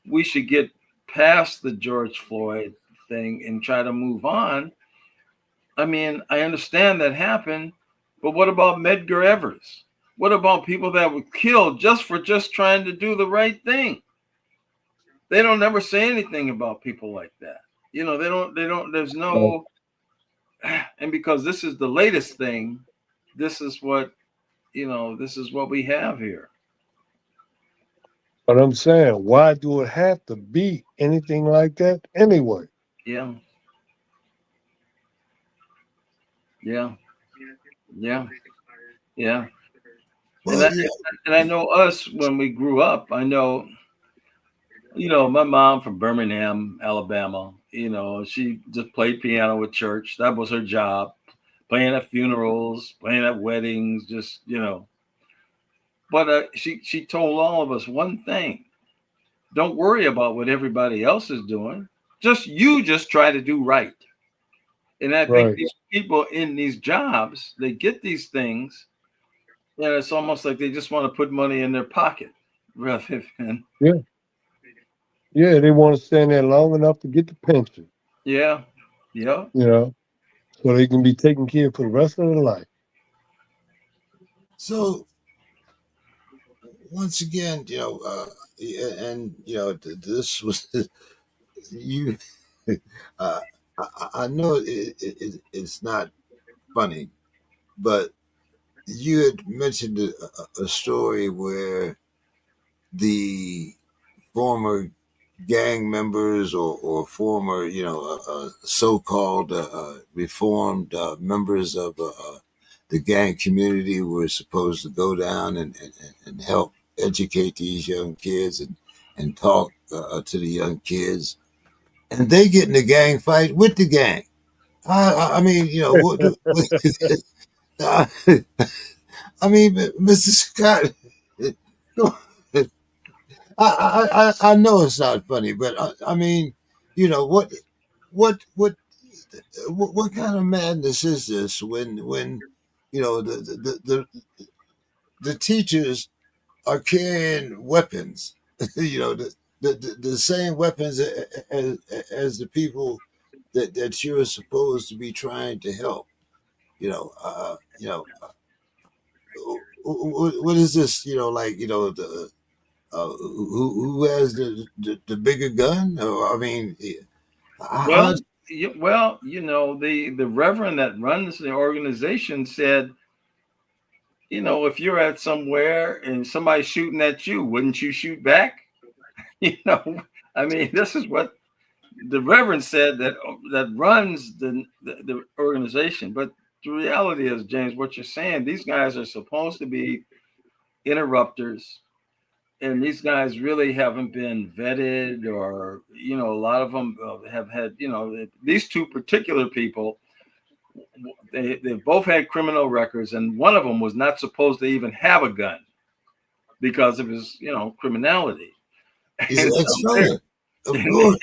we should get past the George Floyd thing and try to move on. I understand that happened, but what about Medgar Evers? What about people that were killed just for trying to do the right thing? They don't never say anything about people like that. There's no, and because this is the latest thing, this is what, this is what we have here. But I'm saying, why do it have to be anything like that anyway? Yeah. Yeah. Yeah. Yeah. Well, yeah. And I know us when we grew up, I know, my mom from Birmingham, Alabama, she just played piano at church. That was her job, playing at funerals, playing at weddings, just, But she told all of us one thing: don't worry about what everybody else is doing. Just try to do right. And I think Right. these people in these jobs, they get these things, and it's almost like they just want to put money in their pocket rather than, Yeah. Yeah, they want to stand there long enough to get the pension, yeah, yeah. you know, so they can be taken care of for the rest of their life. So once again, and this was you. Uh, I know it's not funny, but you had mentioned a story where the former gang members or former, so-called reformed members of the gang community were supposed to go down and help educate these young kids and talk to the young kids, and they get in a gang fight with the gang. I mean, what I mean, Mr. Scott, I know it's not funny, but I mean, you know what what what kind of madness is this when the teachers are carrying weapons, the same weapons as the people that you're supposed to be trying to help. What is this? Who has the bigger gun? Or I mean, Well, how, the reverend that runs the organization said, if you're at somewhere and somebody's shooting at you, wouldn't you shoot back? You know, this is what the reverend said that runs the organization. But the reality is, James, what you're saying, these guys are supposed to be interrupters, and these guys really haven't been vetted, or a lot of them have had, these two particular people, they both had criminal records, and one of them was not supposed to even have a gun because of his criminality. he's And an so they're, ex-felon, of and course.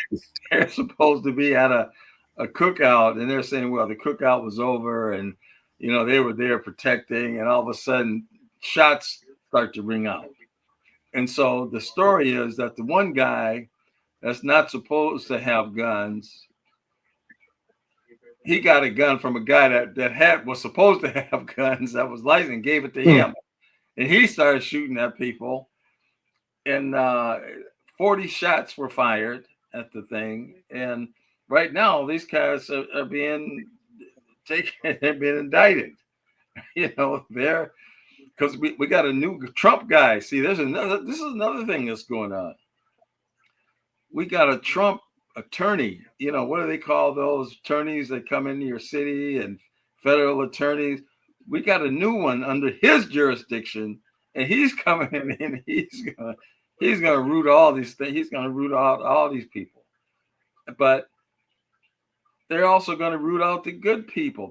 they're supposed to be at a cookout, and they're saying, well, the cookout was over, and they were there protecting, and all of a sudden shots start to ring out. And so the story is that the one guy that's not supposed to have guns he got a gun from a guy that had was supposed to have guns that was licensed, gave it to Mm. him, and he started shooting at people, and 40 shots were fired at the thing, and right now these guys are being taken, they're being indicted. They're because we got a new Trump guy. See, this is another thing that's going on. We got a Trump attorney. What do they call those attorneys that come into your city and federal attorneys? We got a new one under his jurisdiction, and he's coming in and he's gonna root all these things. He's gonna root out all these people, but they're also gonna root out the good people.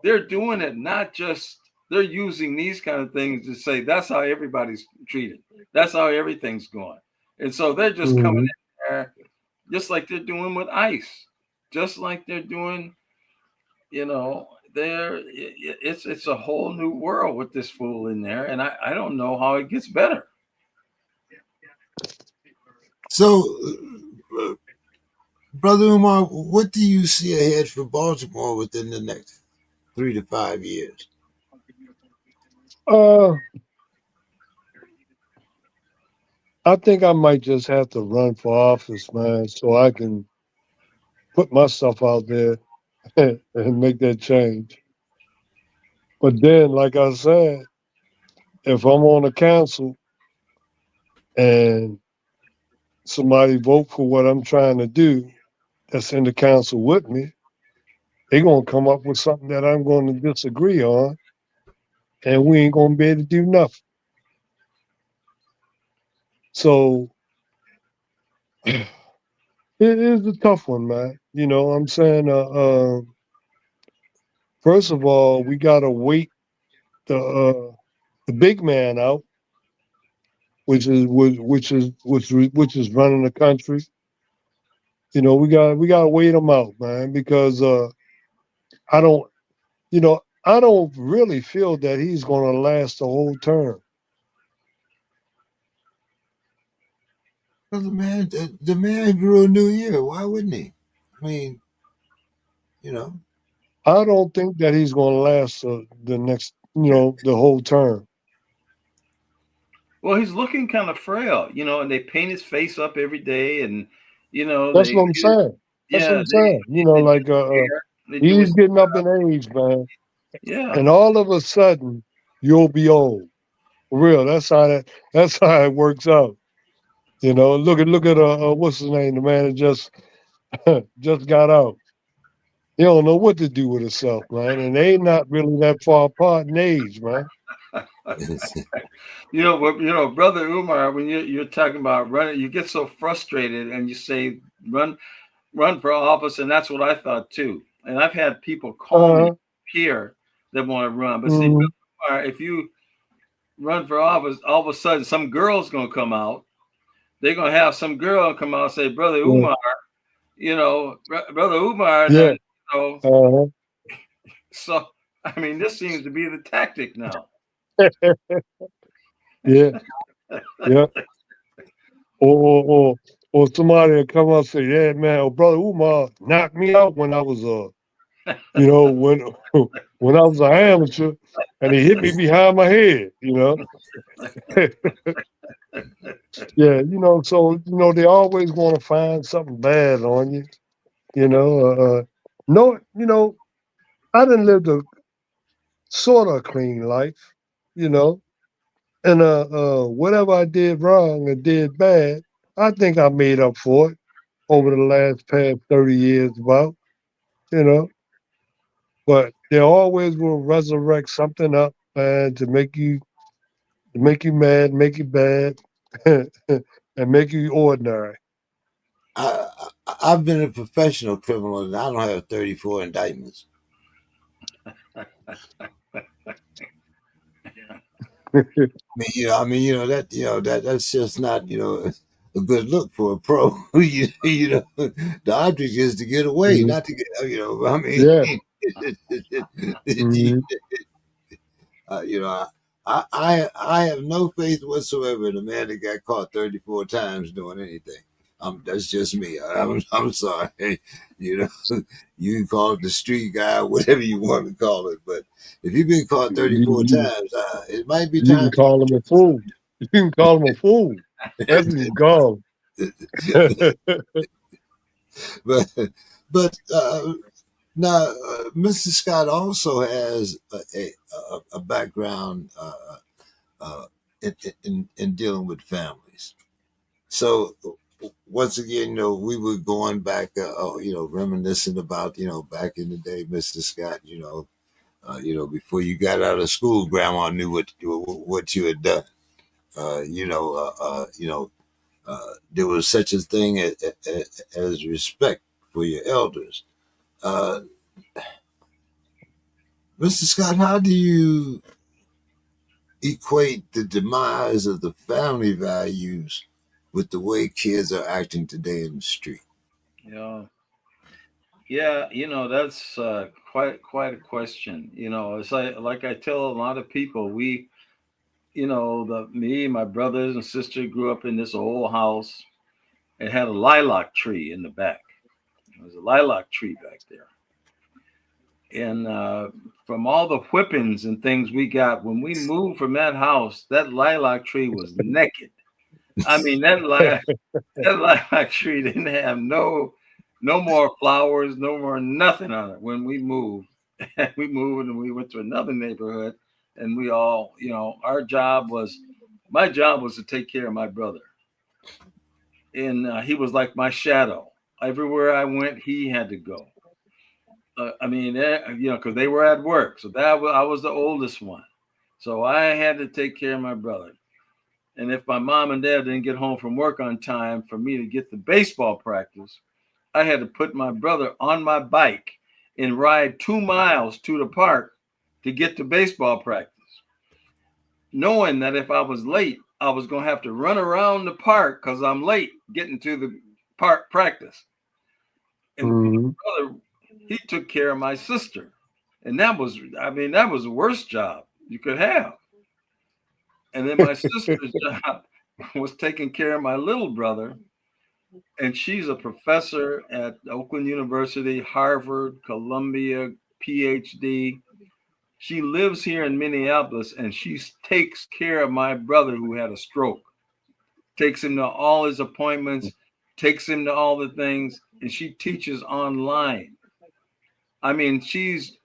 They're doing it not just they're using these kind of things to say that's how everybody's treated. That's how everything's going. And so they're just coming Mm-hmm. in there just like they're doing with ICE, just like they're doing, you know, it's a whole new world with this fool in there, and I don't know how it gets better. So, uh, Brother Umar, what do you see ahead for Baltimore within the next 3 to 5 years? Uh, I think I might just have to run for office, man, so I can put myself out there and make that change. But then, like I said, if I'm on a council and somebody vote for what I'm trying to do that's in the council with me, they're gonna come up with something that I'm gonna disagree on, and we ain't gonna be able to do nothing. So it is a tough one, man. You know what I'm saying? First of all, we gotta wait the big man out, which is running the country. We gotta wait him out, man, because I don't I don't really feel that he's gonna last the whole term. Well, the man grew a new year. Why wouldn't he? I mean, you know, I don't think that he's gonna last the next the whole term. Well, he's looking kind of frail, and they paint his face up every day, and That's what I'm saying. That's what yeah, I'm saying. they do Like his hair, they do he's his getting up in age, man, yeah. and all of a sudden you'll be old. For real. That's how it works out. Look at what's his name, the man that just just got out. He don't know what to do with himself, man, and they not really that far apart in age, man. Brother Umar, when you're talking about running, you get so frustrated, and you say run for office, and that's what I thought too. And I've had people call me Uh-huh. here that want to run, but see, Hmm. Brother Umar, if you run for office, all of a sudden some girl's gonna come out. They're gonna have some girl come out and say, "Brother Yeah. Umar, Brother Umar," Yeah. then Uh-huh. so I mean, this seems to be the tactic now. Yeah. Yeah. Or somebody will come up and say, "Yeah, man, oh, brother Umar knocked me out when I was when when I was an amateur, and he hit me behind my head." Yeah. So they always want to find something bad on you. You know. No. I didn't live a sort of clean life. You know, and whatever I did wrong or did bad, I think I made up for it over the last past 30 years about, you know. But they always will resurrect something up, man, to make you mad, make you bad, and make you ordinary. I've been a professional criminal, and I don't have 34 indictments. That's just not a good look for a pro. The object is to get away, Mhm. not to get. I mean, Yeah. Hmm. you know, I have no faith whatsoever in a man that got caught 34 times doing anything. That's just me. I'm sorry. You know, you can call it the street guy, whatever you want to call it. But if you've been caught You, 34 you, times, it might be you can time for call him a fool. You can call him a fool. That's what you call him. but but now Mr. Scott also has a background uh, in dealing with families. So once again, we were going back, reminiscing about, back in the day, Mr. Scott, before you got out of school, Grandma knew what you had done. Uh, you know, uh, uh, you know, there was such a thing as respect for your elders. Uh, Mr. Scott, how do you equate the demise of the family values with the way kids are acting today in the street? Yeah. Yeah, that's quite a question. It's like I tell a lot of people, my brothers and sister grew up in this old house. It had a lilac tree in the back. There was a lilac tree back there. And from all the whippings and things we got when we moved from that house, that lilac tree was naked. I mean, that lilac tree didn't have no more flowers, no more nothing on it when we moved. We moved and we went to another neighborhood, and we all, my job was to take care of my brother, and he was like my shadow. Everywhere I went, he had to go. I mean, because they were at work, so I was the oldest one, so I had to take care of my brother. And if my mom and dad didn't get home from work on time for me to get to baseball practice, I had to put my brother on my bike and ride 2 miles to the park to get to baseball practice, knowing that if I was late, I was going to have to run around the park because I'm late getting to the park practice. And my Mhm. brother, he took care of my sister. And that was the worst job you could have. And then my sister's job was taking care of my little brother. And she's a professor at Oakland University, Harvard, Columbia, PhD. She lives here in Minneapolis and she takes care of my brother who had a stroke, takes him to all his appointments, takes him to all the things, and she teaches online. I mean, she's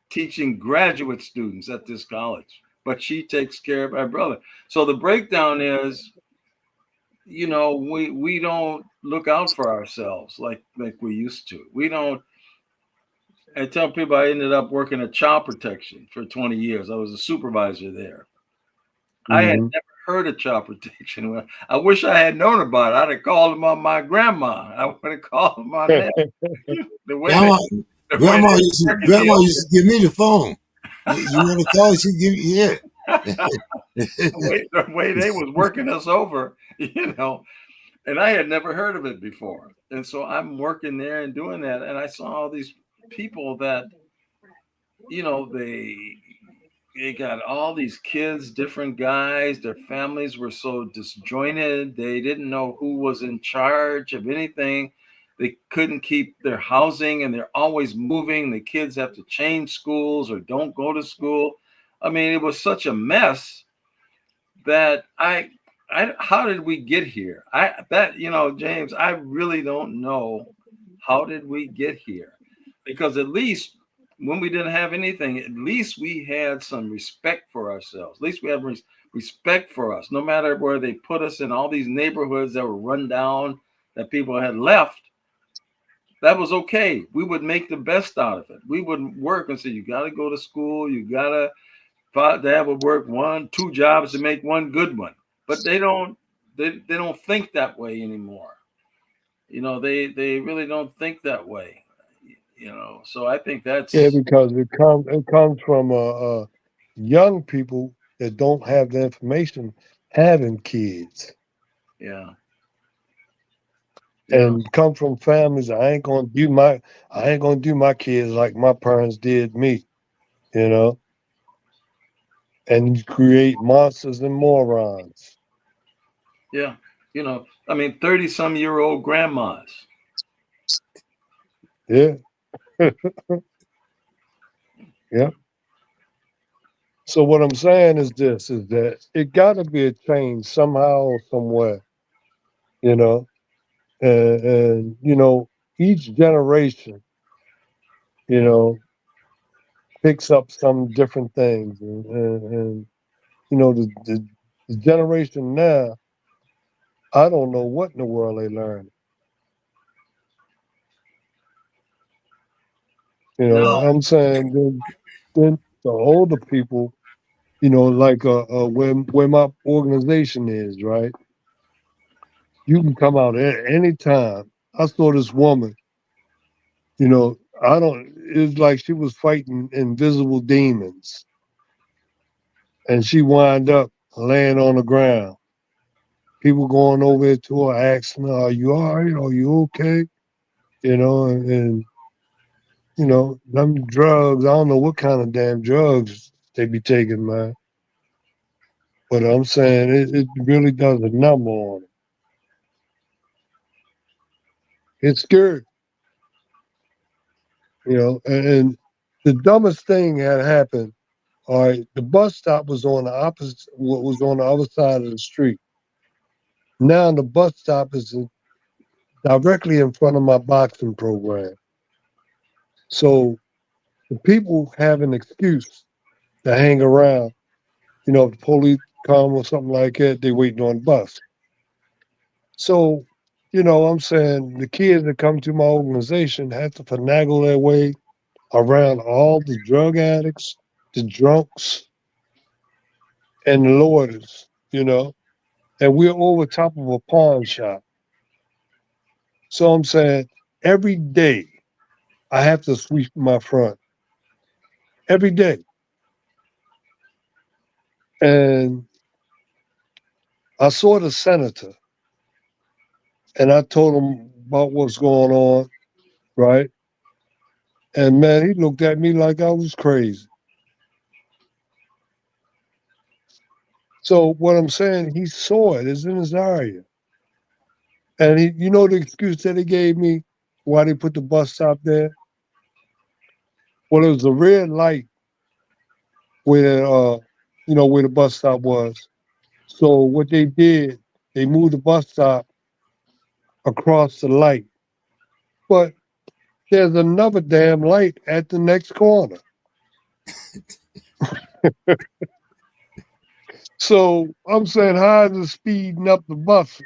teaching graduate students at this college, but she takes care of my brother. So the breakdown is, we don't look out for ourselves like we used to. We don't. I tell people I ended up working at child protection for 20 years. I was a supervisor there. I had Mhm. never heard of child protection. Well, I wish I had known about it. I'd have called them on my grandma. I would have called them on them. The way they Grandma, the way they were working me Grandma over used to give me the phone. You want to call? She give you the way they was working us over, and I had never heard of it before. And so I'm working there and doing that, and I saw all these people that, they got all these kids, different guys. Their families were so disjointed. They didn't know who was in charge of anything. They couldn't keep their housing, and they're always moving. The kids have to change schools or don't go to school. I mean, it was such a mess that how did we get here? James, I really don't know how did we get here, because at least when we didn't have anything, at least we had some respect for ourselves. At least we have respect for us, no matter where they put us in all these neighborhoods that were run down, that people had left. That was okay. We would make the best out of it. We would work and say, you got to go to school. You got to dad would work 1, 2 jobs to make one good one, but they don't think that way anymore. They really don't think that way. So I think Yeah, that's because it comes from young people that don't have the information having kids, yeah, yeah, and come from families. I ain't gonna do my kids like my parents did me, you know, and you create monsters and morons. yeah. I mean, 30-some-year-old grandmas. Yeah. Yeah. So what I'm saying is this: is that it got to be a change somehow, somewhere. You know, and each generation, you know, picks up some different things, and the generation now, I don't know what in the world they learn. No, I'm saying then the older people, like where my organization is, right? You can come out at any time. I saw this woman, I don't. It's like she was fighting invisible demons, and she wind up laying on the ground. People going over there to her, asking her, "Are you all right? Are you okay?" And them drugs. I don't know what kind of damn drugs they be taking, man. But I'm saying it really does a number on it. It's scary, and the dumbest thing had happened. All right, the bus stop was on the opposite, was on the other side of the street. Now the bus stop is directly in front of my boxing program. So the people have an excuse to hang around. If the police come or something like that, they waiting on the bus. So, I'm saying the kids that come to my organization have to finagle their way around all the drug addicts, the drunks, and the loiters, and we're over top of a pawn shop. So I'm saying every day I have to sweep my front every day. And I saw the senator and I told him about what's going on, right? And man, he looked at me like I was crazy. So what I'm saying, he saw it. It's in his area. And the excuse that he gave me why they put the bus stop there? Well, it was a red light where where the bus stop was. So what they did, they moved the bus stop across the light. But there's another damn light at the next corner. So I'm saying, how is it speeding up the buses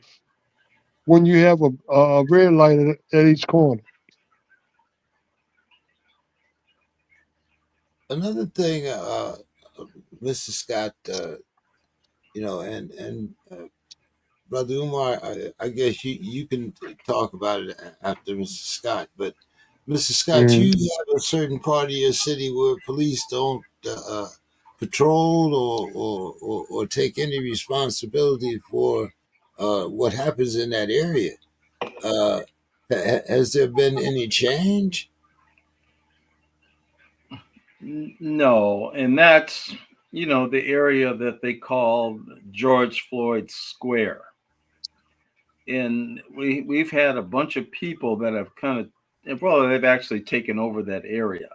when you have a red light at each corner? Another thing, Mr. Scott, and Brother Umar, I guess you can talk about it after Mr. Scott. But Mr. Scott, Mm. you have a certain part of your city where police don't patrol or take any responsibility for what happens in that area. Uh, has there been any change? no, and that's the area that they call George Floyd Square, and we've had a bunch of people that have well, they've actually taken over that area.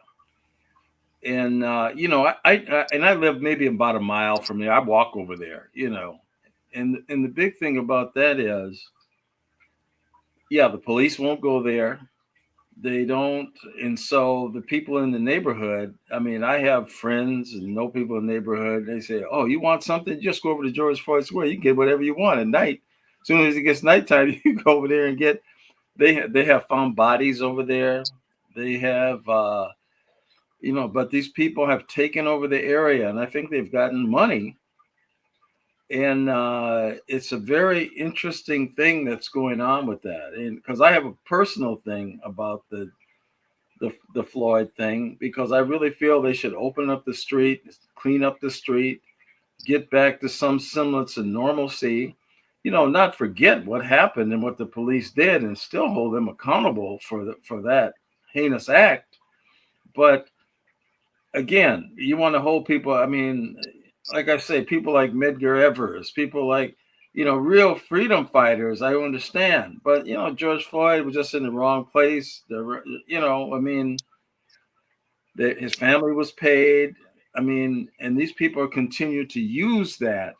And I live maybe about a mile from there. I walk over there, and the big thing about that is, yeah, the police won't go there. They don't, and so the people in the neighborhood. I mean, I have friends and know people in the neighborhood. They say, "Oh, you want something? Just go over to George Floyd Square. You can get whatever you want at night. As soon as it gets nighttime, you go over there and get." They have found bodies over there. They have. But these people have taken over the area, and I think they've gotten money. And it's a very interesting thing that's going on with that. And because I have a personal thing about the Floyd thing, because I really feel they should open up the street, clean up the street, get back to some semblance of normalcy. Not forget what happened and what the police did, and still hold them accountable for that heinous act. But again, you want to hold people. I mean, like I say, people like Medgar Evers, people like real freedom fighters, I understand. But, George Floyd was just in the wrong place. I mean, his family was paid. I mean, and these people continue to use that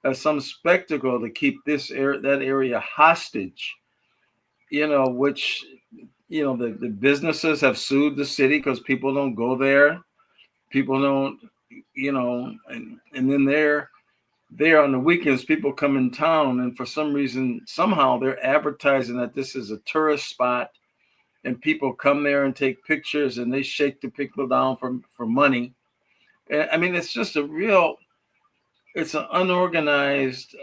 as some spectacle to keep that area hostage. Which the businesses have sued the city because people don't go there. People don't, and then there on the weekends, people come in town, and for some reason, somehow they're advertising that this is a tourist spot, and people come there and take pictures, and they shake the people down for money. And, I mean, it's just it's an unorganized.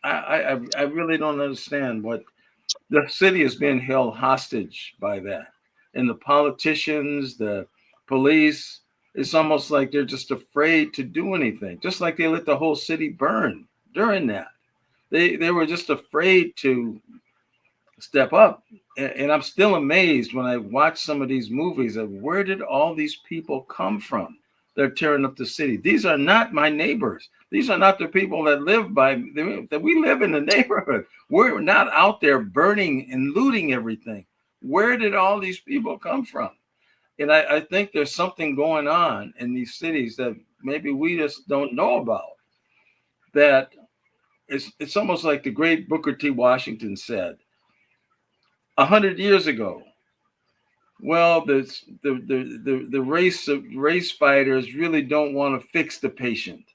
I really don't understand what the city is being held hostage by that, and the politicians, the police. It's almost like they're just afraid to do anything, just like they let the whole city burn during that. They were just afraid to step up. And I'm still amazed when I watch some of these movies of where did all these people come from? They're tearing up the city. These are not my neighbors. These are not the people that that we live in the neighborhood. We're not out there burning and looting everything. Where did all these people come from? And I think there's something going on in these cities that maybe we just don't know about. That it's almost like the great Booker T. Washington said 100 years ago. Well, the race fighters really don't want to fix the patient,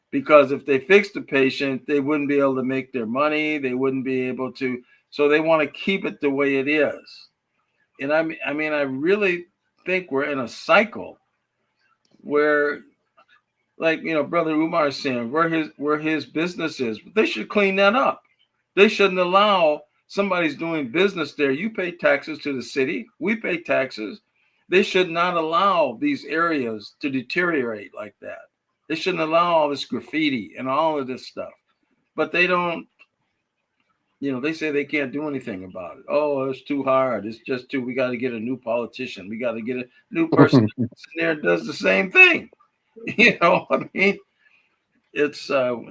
because if they fix the patient, they wouldn't be able to make their money. They wouldn't be able to. So they want to keep it the way it is. And I really think we're in a cycle where, like, Brother Umar is saying, where his business is, they should clean that up. They shouldn't allow somebody's doing business there. You pay taxes to the city. We pay taxes. They should not allow these areas to deteriorate like that. They shouldn't allow all this graffiti and all of this stuff. But they don't, they say they can't do anything about it. Oh, it's too hard. It's just we got to get a new politician. We got to get a new person in there that does the same thing. I mean, it's I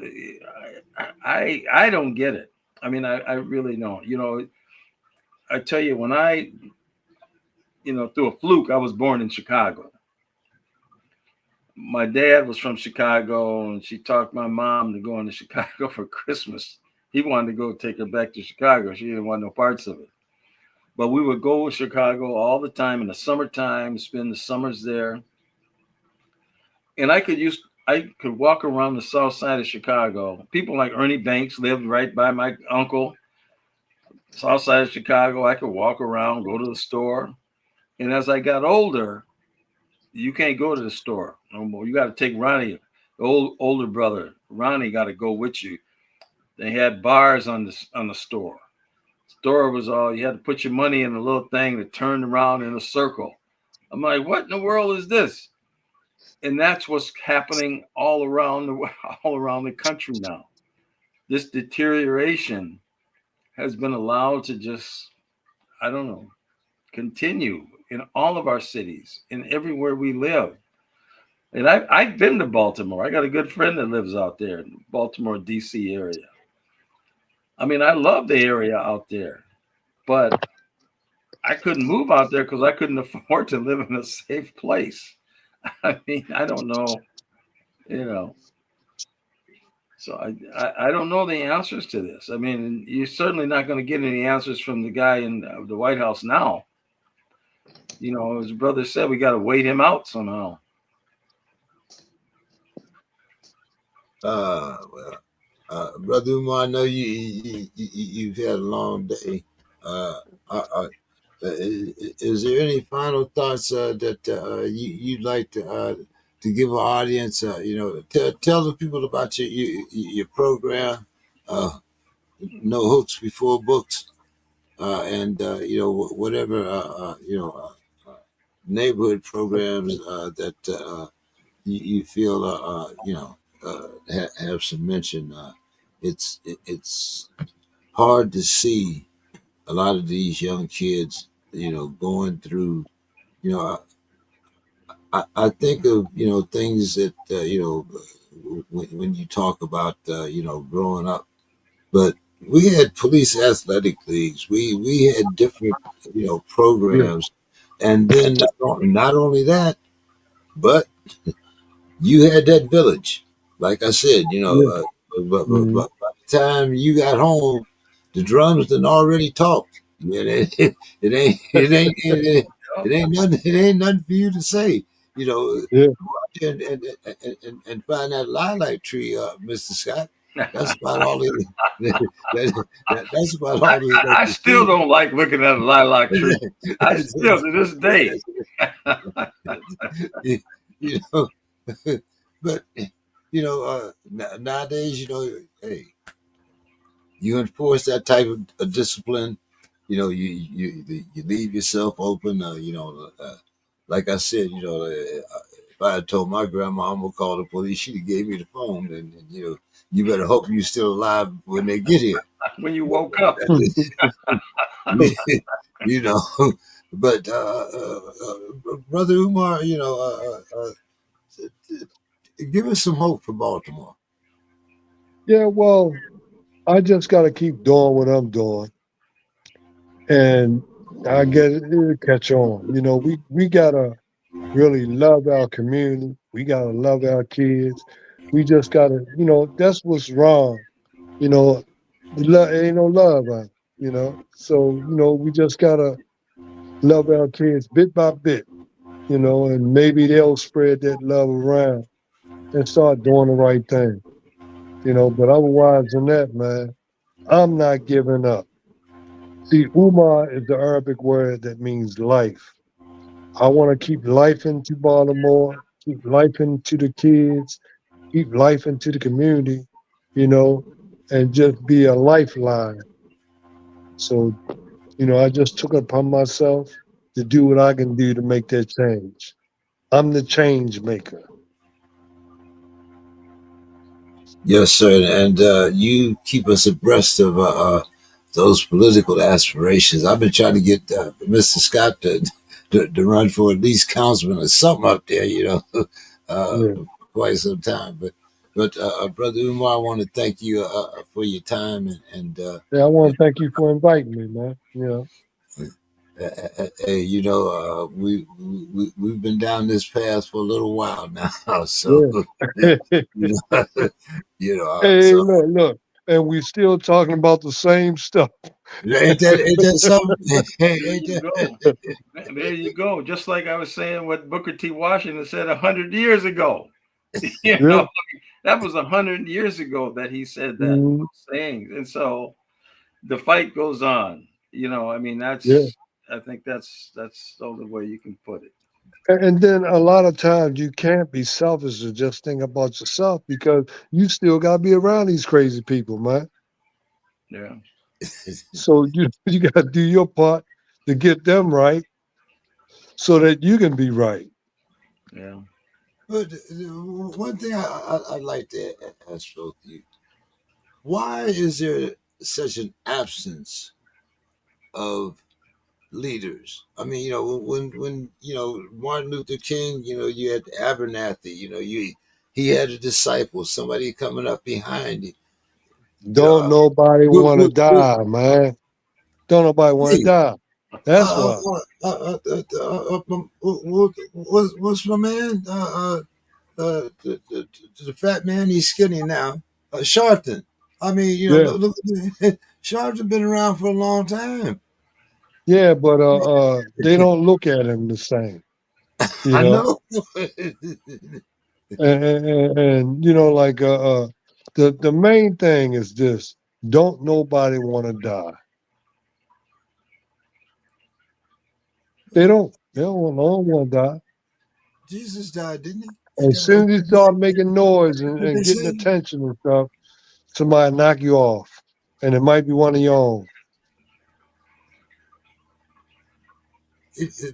don't get it. I mean, I really don't. I tell you, when through a fluke, I was born in Chicago. My dad was from Chicago, and she talked my mom to go into Chicago for Christmas. He wanted to go take her back to Chicago. She didn't want no parts of it. But we would go to Chicago all the time in the summertime, spend the summers there. And I could walk around the south side of Chicago. People like Ernie Banks lived right by my uncle. South side of Chicago, I could walk around, go to the store. And as I got older, you can't go to the store no more. You got to take Ronnie, the older brother. Ronnie got to go with you. They had bars on the store. Store was all you had to put your money in a little thing that turned around in a circle. I'm like, what in the world is this? And that's what's happening all around the country now. This deterioration has been allowed to just, I don't know, continue in all of our cities and everywhere we live. And I've been to Baltimore. I got a good friend that lives out there in the Baltimore, D.C. area. I mean, I love the area out there, but I couldn't move out there because I couldn't afford to live in a safe place. I mean, I don't know, you know. So I don't know the answers to this. I mean, you're certainly not going to get any answers from the guy in the White House now. As brother said, we got to wait him out somehow. Well, Brother Umar, I know you've had a long day. Uh, uh, is there any final thoughts that you'd like to give our audience? Tell the people about your program. No hooks before books, and whatever neighborhood programs that you feel have some mention. It's hard to see a lot of these young kids, going through. You know, I think of things that when you talk about growing up. But we had police athletic leagues. We had different Yeah, programs, and then not only that, but you had that village. Like I said, yeah, mm, but by the time you got home, the drums done already talked. It ain't nothing. It ain't nothing for you to say. You know, yeah. and find that lilac tree, Mister Scott. That's about all it. That's about all that I you still see. don't like looking at a lilac tree. I still to this day. you, you know, but nowadays, hey, you enforce that type of discipline. You leave yourself open. Like I said, if I had told my grandma I'm gonna call the police, she'd have gave me the phone, and you better hope you're still alive when they get here. When you woke up, you know, but brother Umar, give us some hope for Baltimore. Yeah, well, I just got to keep doing what I'm doing, and I get it'll catch on. We gotta really love our community. We gotta love our kids. We just gotta, that's what's wrong. You know, ain't no love out. So we just gotta love our kids bit by bit. And maybe they'll spread that love around and start doing the right thing. But otherwise than that, man, I'm not giving up. See, Umar is the Arabic word that means life. I want to keep life into Baltimore, keep life into the kids, keep life into the community, you know, and just be a lifeline. So, I just took it upon myself to do what I can do to make that change. I'm the change maker. Yes, sir, and you keep us abreast of those political aspirations. I've been trying to get Mr. Scott to run for at least councilman or something up there, Yeah. for quite some time. But brother Umar, I want to thank you for your time Yeah, I want to thank you for inviting me, man. hey, we've been down this path for a little while now, so Yeah. Hey, so look. And we still talking about the same stuff. ain't that something? Hey, there ain't you that? go. There you go. Just like I was saying what Booker T. Washington said 100 years ago. You Yeah. know, that was 100 years ago that he said that Mhm. saying. And so the fight goes on. I mean, Yeah. I think that's the only way you can put it. And then a lot of times you can't be selfish or just think about yourself because you still got to be around these crazy people, man. Yeah. So you you got to do your part to get them right so that you can be right. Yeah. But one thing I'd like to ask both of you: why is there such an absence of leaders? I mean, when Martin Luther King, you had Abernathy, he had a disciple, somebody coming up behind him. Don't Uh, nobody would, want to would, would, die, man. Don't nobody want to hey, die. That's why. what's my man? The fat man, he's skinny now. Sharpton. I mean, Yeah. look Sharpton been around for a long time. Yeah, but they don't look at him the same, you I know. know. And like the main thing is this: don't nobody want to die. They don't want to die. Jesus died, didn't he? Ain't As that what soon as you start making noise and they getting say? attention and stuff, somebody knock you off, and it might be one of your own.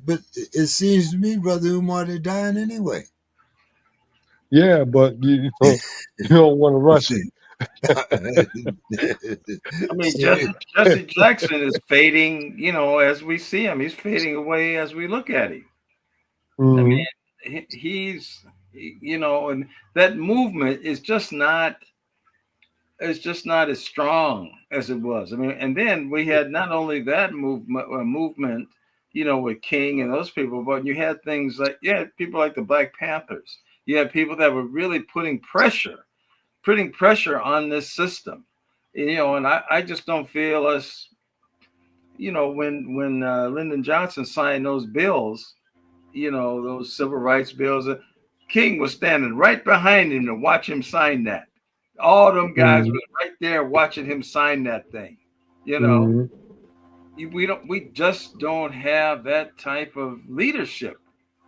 But it seems to me, Brother Umar, they're dying anyway. Yeah, but you don't want to rush it. I mean, Jesse Jackson is fading, as we see him. He's fading away as we look at him. I mean, Hmm. he's And that movement is just not, it's just not as strong as it was. I mean, and then we had not only that movement, with King and those people, but you had things like, people like the Black Panthers. You had people that were really putting pressure on this system. And I just don't feel us, when Lyndon Johnson signed those bills, those civil rights bills, King was standing right behind him to watch him sign that. All them guys Mm-hmm. were right there watching him sign that thing. You know, Mm-hmm. we just don't have that type of leadership.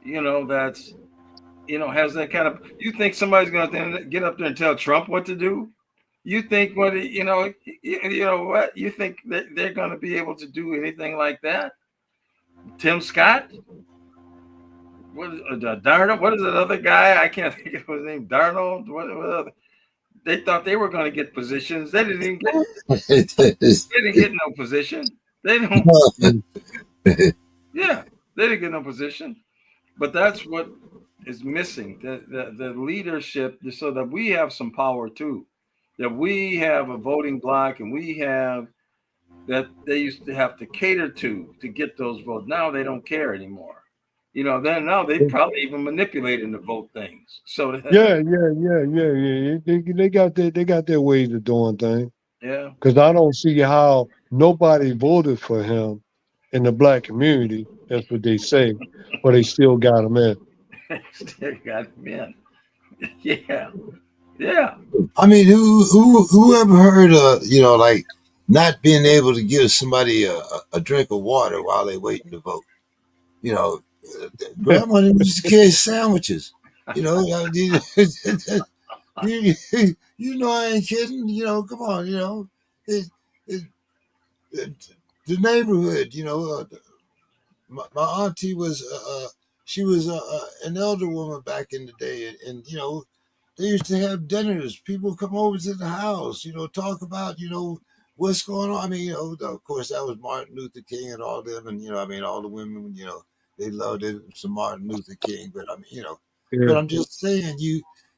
That's has that kind of. You think somebody's going to get up there and tell Trump what to do? You think what? You think that they're going to be able to do anything like that? Tim Scott? What is Darnold? What is that other guy? I can't think of his name. Darnold? What other? They thought they were going to get positions. They didn't even get. They didn't get no position. They don't. Yeah, they didn't get no position. But that's what is missing. The leadership, so that we have some power too. That we have a voting block, and we have that they used to have to cater to get those votes. Now they don't care anymore. Then now they probably even manipulating the vote things. So that, Yeah. They got their ways of doing things. yeah, Because I don't see how nobody voted for him in the black community. That's what they say, but they still got him in. still got men. Yeah, yeah, I mean, who ever heard of like not being able to give somebody a drink of water while they waiting to vote? You know, Grandma used to carry sandwiches. You know, I ain't kidding. Come on. It, it, the neighborhood. My auntie was she was an elder woman back in the day, and they used to have dinners. People come over to the house, talk about what's going on. I mean, of course that was Martin Luther King and all them, and I mean all the women, they loved it, some Martin Luther King. But I mean, but Yeah, I'm just saying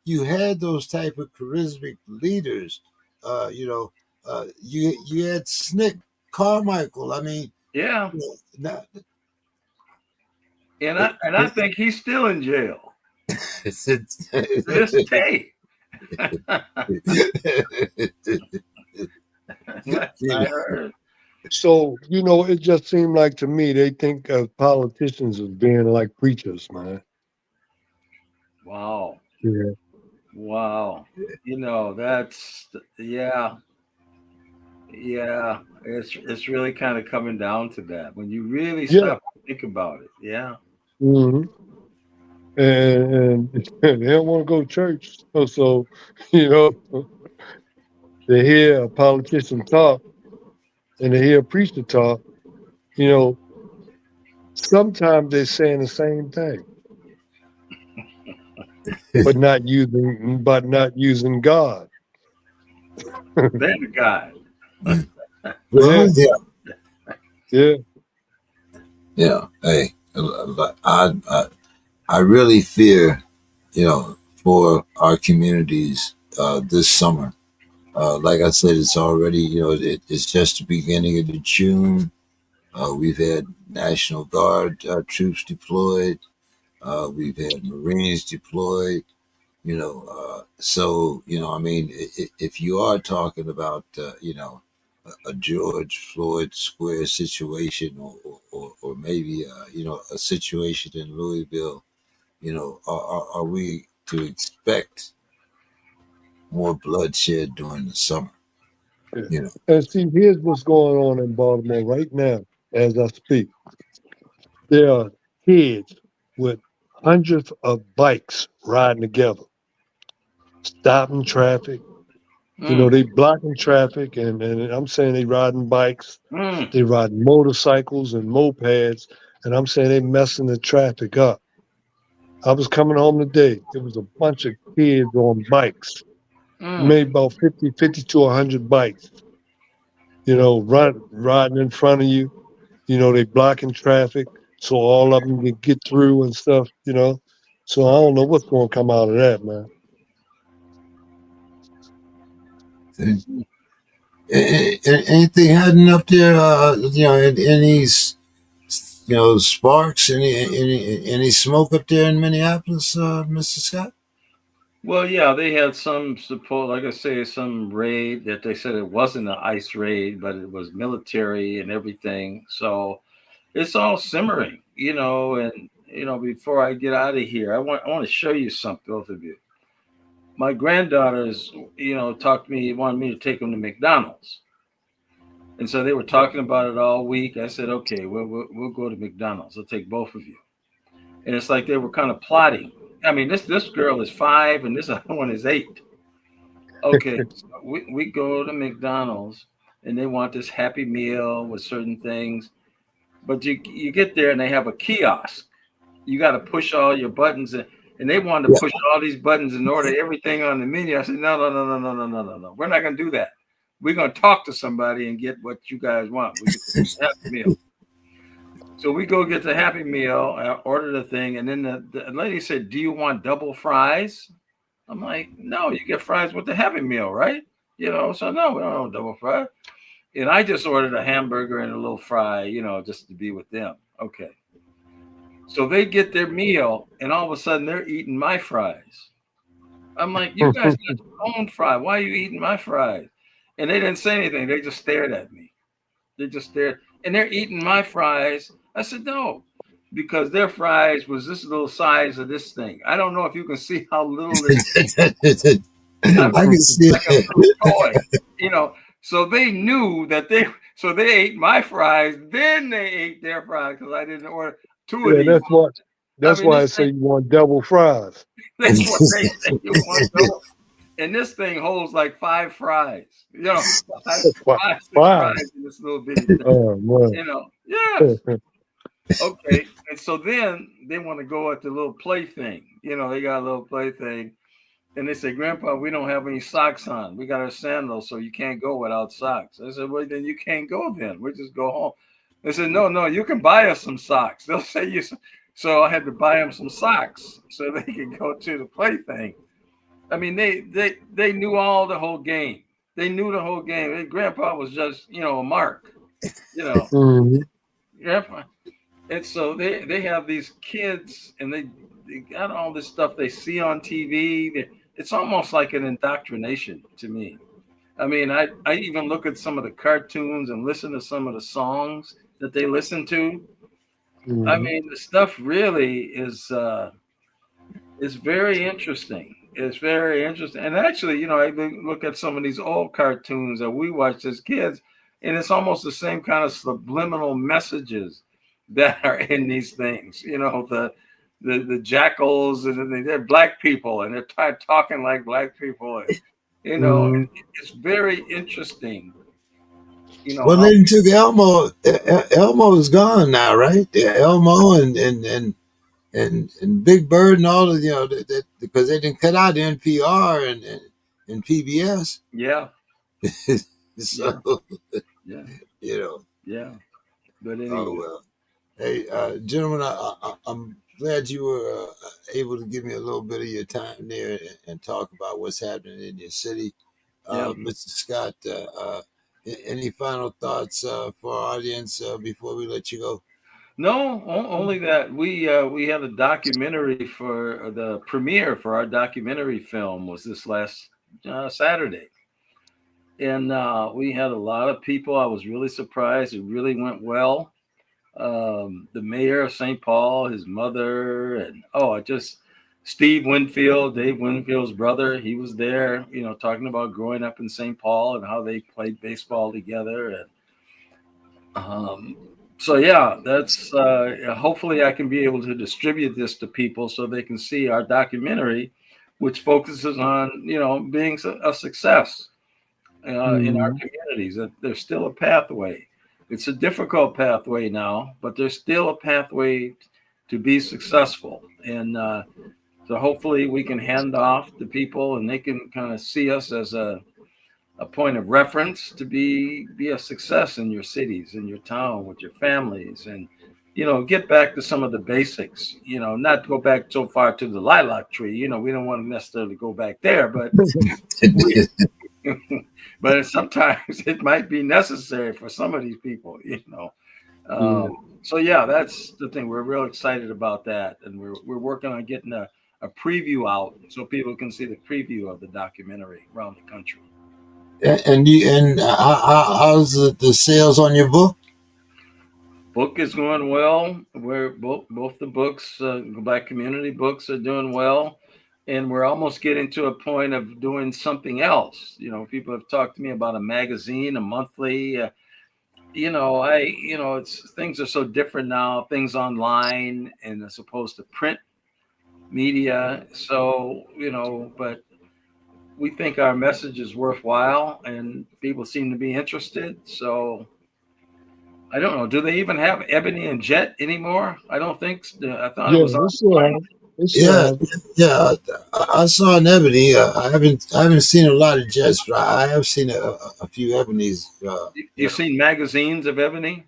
you had those type of charismatic leaders. You had Snick Carmichael. I mean, yeah. not, And I think he's still in jail it's, to this day. I heard. so it just seemed like to me they think of politicians as being like preachers, man. Wow, Yeah, wow. That's, yeah, yeah. It's really kind of coming down to that when you really yeah. stop to think about it. Yeah, hmm and they don't want to go to church, so you know they hear a politician talk and they hear a preacher talk. You know, sometimes they're saying the same thing, but not using God. they're the guy. Yeah, well, yeah, yeah, yeah. Hey, I really fear, for our communities this summer. Like I said, it's already, it's just the beginning of the June. We've had National Guard troops deployed. We've had Marines deployed. So I mean, if you are talking about, a George Floyd Square situation, or maybe, a situation in Louisville, are we to expect more bloodshed during the summer? yeah. You know, And see, here's what's going on in Baltimore right now, as I speak. There are kids with hundreds of bikes riding together, stopping traffic. Mm, They blocking traffic, and I'm saying they riding bikes, mm, they riding motorcycles and mopeds, and I'm saying they messing the traffic up. I was coming home today. It was a bunch of kids on bikes, mm, maybe about 50 to 100 bikes, riding in front of you. They blocking traffic so all of them can get through and stuff. So I don't know what's going to come out of that, man. Anything heading up there? Any sparks? Any smoke up there in Minneapolis, Mr. Scott? Well, yeah, they had some support, like I say, some raid that they said it wasn't an ICE raid, but it was military and everything. So it's all simmering, and before I get out of here, I want to show you something, both of you. My granddaughters, talked to me, wanted me to take them to McDonald's. And so they were talking about it all week. I said, okay, we'll go to McDonald's. I'll take both of you. And it's like they were kind of plotting. I mean, this girl is 5 and this other one is 8. Okay, so we go to McDonald's and they want this Happy Meal with certain things. But you get there and they have a kiosk. You got to push all your buttons in. And they wanted to Yeah. push all these buttons and order everything on the menu. I said, no, no, no, no, no, no, no, no, no. We're not going to do that. We're going to talk to somebody and get what you guys want. We get the Happy Meal. So we go get the Happy Meal, order the thing, and then the lady said, "Do you want double fries?" I'm like, "No, you get fries with the Happy Meal, right?" So no, we don't want double fry. And I just ordered a hamburger and a little fry, just to be with them. Okay. So they get their meal, and all of a sudden they're eating my fries. I'm like, "You guys got your own fry. Why are you eating my fries?" And they didn't say anything. They just stared at me. They just stared, and they're eating my fries. I said, no, because their fries was this little size of this thing. I don't know if you can see how little this. I I mean, can see like a it. little toy, you know. So they knew that so they ate my fries, then they ate their fries because I didn't order two of Yeah, these. I that's mean, why this I thing, say you want double fries. that's what they say you want double. And this thing holds like 5 fries, five, Wow. 6 Wow. fries in this little bitty thing, Oh, man. Yes. Okay. And so then they want to go at the little play thing. They got a little play thing. And they say, Grandpa, we don't have any socks on. We got our sandals, so you can't go without socks. I said, well, then you can't go then. We just go home. They said, no, no, you can buy us some socks. They'll say you. So I had to buy them some socks so they could go to the play thing. I mean, they knew the whole game. They knew the whole game. Grandpa was just, a mark, you know. Mhm. Grandpa. And so they have these kids and they got all this stuff they see on TV. It's almost like an indoctrination to me. I mean, I even look at some of the cartoons and listen to some of the songs that they listen to. I Mhm. mean, the stuff really is very interesting. It's very interesting. And actually, I look at some of these old cartoons that we watched as kids, and it's almost the same kind of subliminal messages that are in these things. The jackals and they're black people and they're talking like black people. And, Mhm. it's very interesting. Well, How they took Elmo. Elmo is gone now, right? Yeah, Elmo and Big Bird and all of because they didn't cut out NPR and PBS. yeah, yeah, So yeah, you know. yeah. But Oh anyway, well. Hey, gentlemen, I'm glad you were able to give me a little bit of your time there and talk about what's happening in your city. yeah. Mr. Scott, any final thoughts for our audience before we let you go? No, only that we had a documentary for the premiere for our documentary film was this last Saturday, and we had a lot of people. I was really surprised. It really went well. The mayor of St. Paul, his mother, and just Steve Winfield, Dave Winfield's brother. He was there, talking about growing up in St. Paul and how they played baseball together. And so yeah, that's hopefully I can be able to distribute this to people so they can see our documentary, which focuses on being a success in our Mhm. communities. That there's still a pathway. It's a difficult pathway now, but there's still a pathway to be successful. And so hopefully we can hand off to people and they can kind of see us as a point of reference to be a success in your cities, in your town, with your families, and get back to some of the basics. Not go back so far to the lilac tree. We don't want to necessarily go back there, but we, but sometimes it might be necessary for some of these people. Yeah. Um, so yeah, that's the thing. We're real excited about that, and we're working on getting a preview out so people can see the preview of the documentary around the country. How's the sales on your book? Book is going well. We're both the books, Black community books, are doing well, and we're almost getting to a point of doing something else. People have talked to me about a magazine, a monthly. It's things are so different now. Things online and as opposed to print media. So but we think our message is worthwhile, and people seem to be interested. So I don't know. Do they even have Ebony and Jet anymore? I don't think. I thought it Yeah, was they still online. have. They still Yeah, have. yeah. I saw an ebony. I haven't seen a lot of jets, but I have seen a few ebonies. You've seen magazines of Ebony?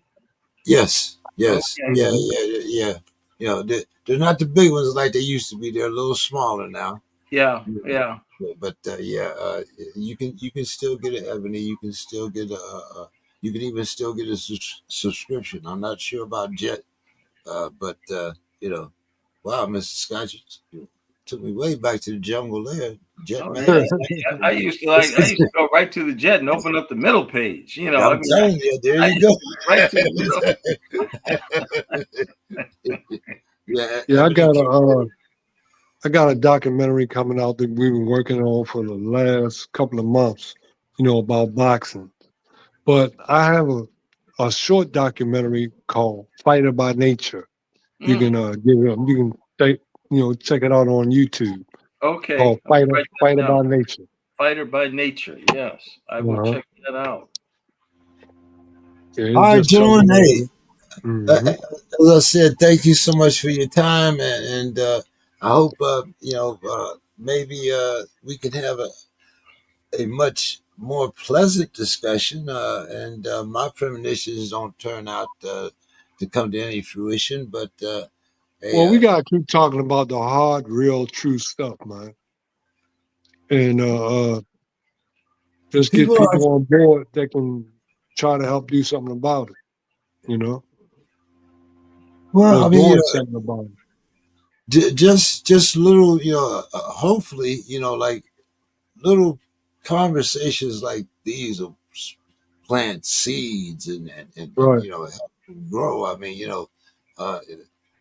Yes, yes, Okay. yeah, Mhm. yeah, yeah. They're not the big ones like they used to be. They're a little smaller now. Yeah. Yeah. Yeah. But yeah, you can still get an ebony. You can still get you can even still get a subscription. I'm not sure about jet, but you know, wow, Mr. Scotch, you took me way back to the jungle there, jet Oh yeah. magazine. I used to go right to the Jet and open up the middle page. I I'm mean, telling you, there I you used go. to go right to the middle. Yeah, Yeah, ebony came. I got a documentary coming out that we've been working on for the last couple of months, about boxing. But I have a short documentary called Fighter by Nature. You Mm, can you can check it out on YouTube okay, called I'm gonna write that Fighter down. by Nature. Fighter by nature. Yes, I will Uh-huh. check that out. Yeah, All it's right, just talking gentlemen. Hey, about. Hmm. as I said, thank you so much for your time, and I hope maybe we can have a much more pleasant discussion, and my premonitions don't turn out to come to any fruition. But hey, Well, we gotta keep talking about the hard, real, true stuff, man, and just get people are people on board that can try to help do something about it. You know, well. or I mean, doing something about it. just little, hopefully, like little conversations like these will plant seeds and Right. help them grow. I mean, uh,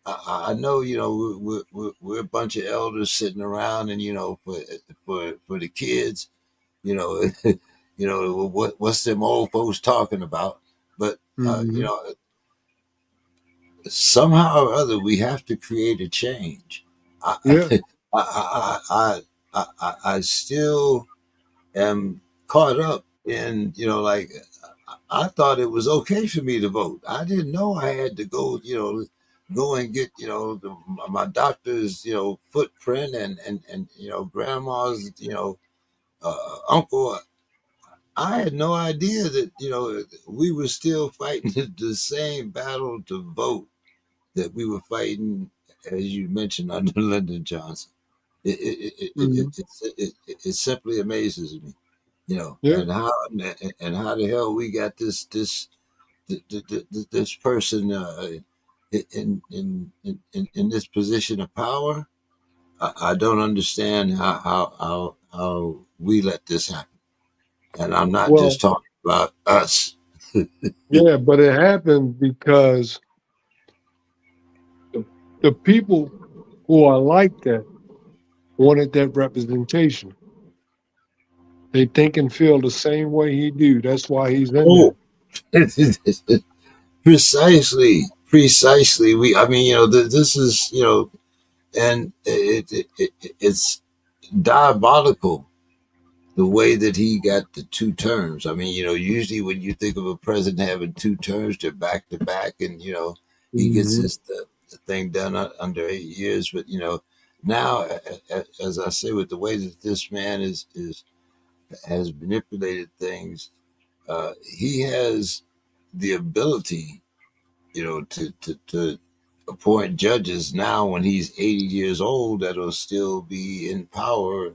I know, we're a bunch of elders sitting around, and for the kids, you know, what's them old folks talking about? But Hmm. somehow or other, we have to create a change. I, Yeah. I still am caught up in, like, I thought it was okay for me to vote. I didn't know I had to go and get, my doctor's, footprint and grandma's, uncle. I had no idea that, we were still fighting the same battle to vote that we were fighting, as you mentioned, under Lyndon Johnson. Hmm. It simply amazes me, Yeah. and how the hell we got this person in this position of power. I don't understand how we let this happen, and I'm not Well, just talking about us. yeah, but it happened because the, the people who are like that wanted that representation. They think and feel the same way he do. That's why he's in there. Oh, precisely. I mean, this is, and it's diabolical the way that he got the two terms. I mean, usually when you think of a president having two terms, they're back to back, and he gets Hmm. the thing done under 8 years. But now, as I say, with the way that this man is has manipulated things, he has the ability. to appoint judges now when he's 80 years old that'll still be in power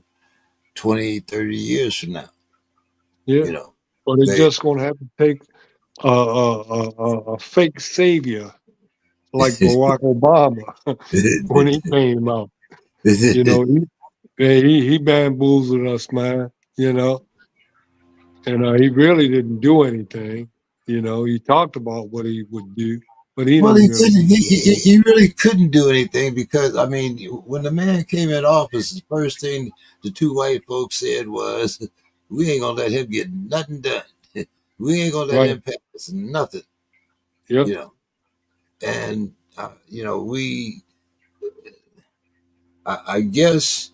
20, 30 years from now. Yeah. You know, But they're they just going to have to take a fake savior like Barack Obama when he came out. You know, he bamboozled us, man. You know, and he really didn't do anything. You know, he talked about what he would do, but he well, didn't he really didn't. do anything. He really couldn't do anything because I mean, when the man came in office, the first thing the two white folks said was, "We ain't gonna let him get nothing done. We ain't gonna let Right? him pass nothing." Yep. You know, and we, I guess,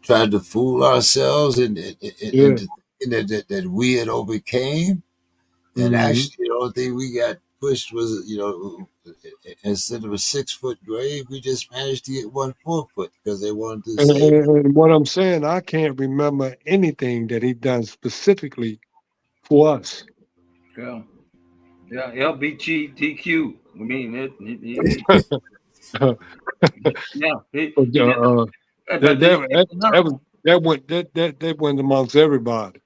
tried to fool ourselves Yeah. into thinking that we had overcame, and Hmm. actually, the only thing we got pushed was, instead of a 6 foot grave, we just managed to get 1 4 foot because they wanted to save. And what I'm saying, I can't remember anything that he done specifically for us. Yeah, yeah, LBGTQ. I mean, But, yeah, he did. uh, But these people that now, was that went amongst everybody.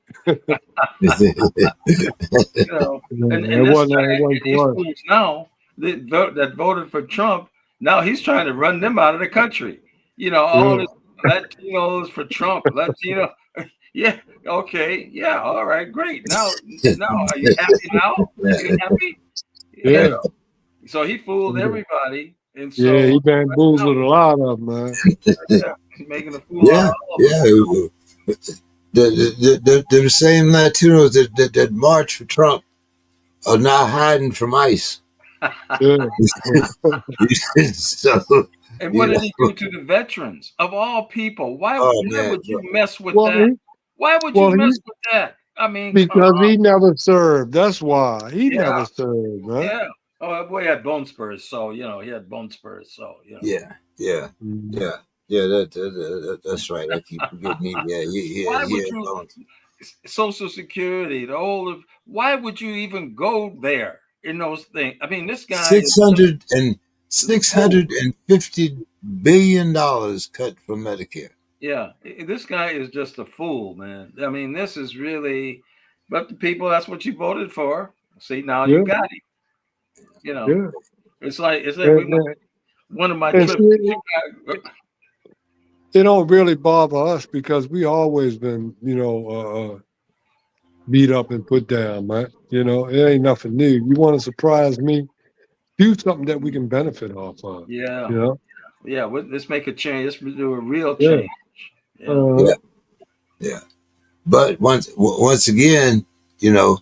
and this It guy, wasn't these for us. fools now that voted for Trump, now he's trying to run them out of the country. All Yeah. this Latinos for Trump, Latino. Yeah, okay, yeah, all right, great. Now, are you happy now? Are you happy? Yeah. Yeah. So he fooled everybody, and Yeah, so he now, bamboozled a lot of them, man. yeah, he's making a fool out of Yeah, all of them. yeah. The same Latinos that marched for Trump are now hiding from ICE. Yeah. So, And what you did he know, do to the veterans of all people? Why oh why man, would you mess with Well, that? Why would you well, mess with that? I mean, come because on. he never served. That's why he Yeah, never served, man. yeah. Oh, that boy had bone spurs, so he had bone spurs, so yeah, yeah, Mhm. yeah, yeah. That's right. I keep forgetting. why He would had you bones. Social Security, the whole of why would you even go there in those things? I mean, this guy is Six just hundred and is a six fool. hundred and fifty billion dollars cut from Medicare. Yeah, this guy is just a fool, man. I mean, this is really, but the people, that's what you voted for. See, now you Yeah, got him. You know, yeah. it's like And, and, one of my and see, trips. it don't really bother us because we always been, beat up and put down, man. You know, it ain't nothing new. You want to surprise me? Do something that we can benefit off of. Yeah, You know? yeah. Let's make a change. Let's do a real Yeah. change. Yeah, Uh, Yeah, yeah. But once again, you know,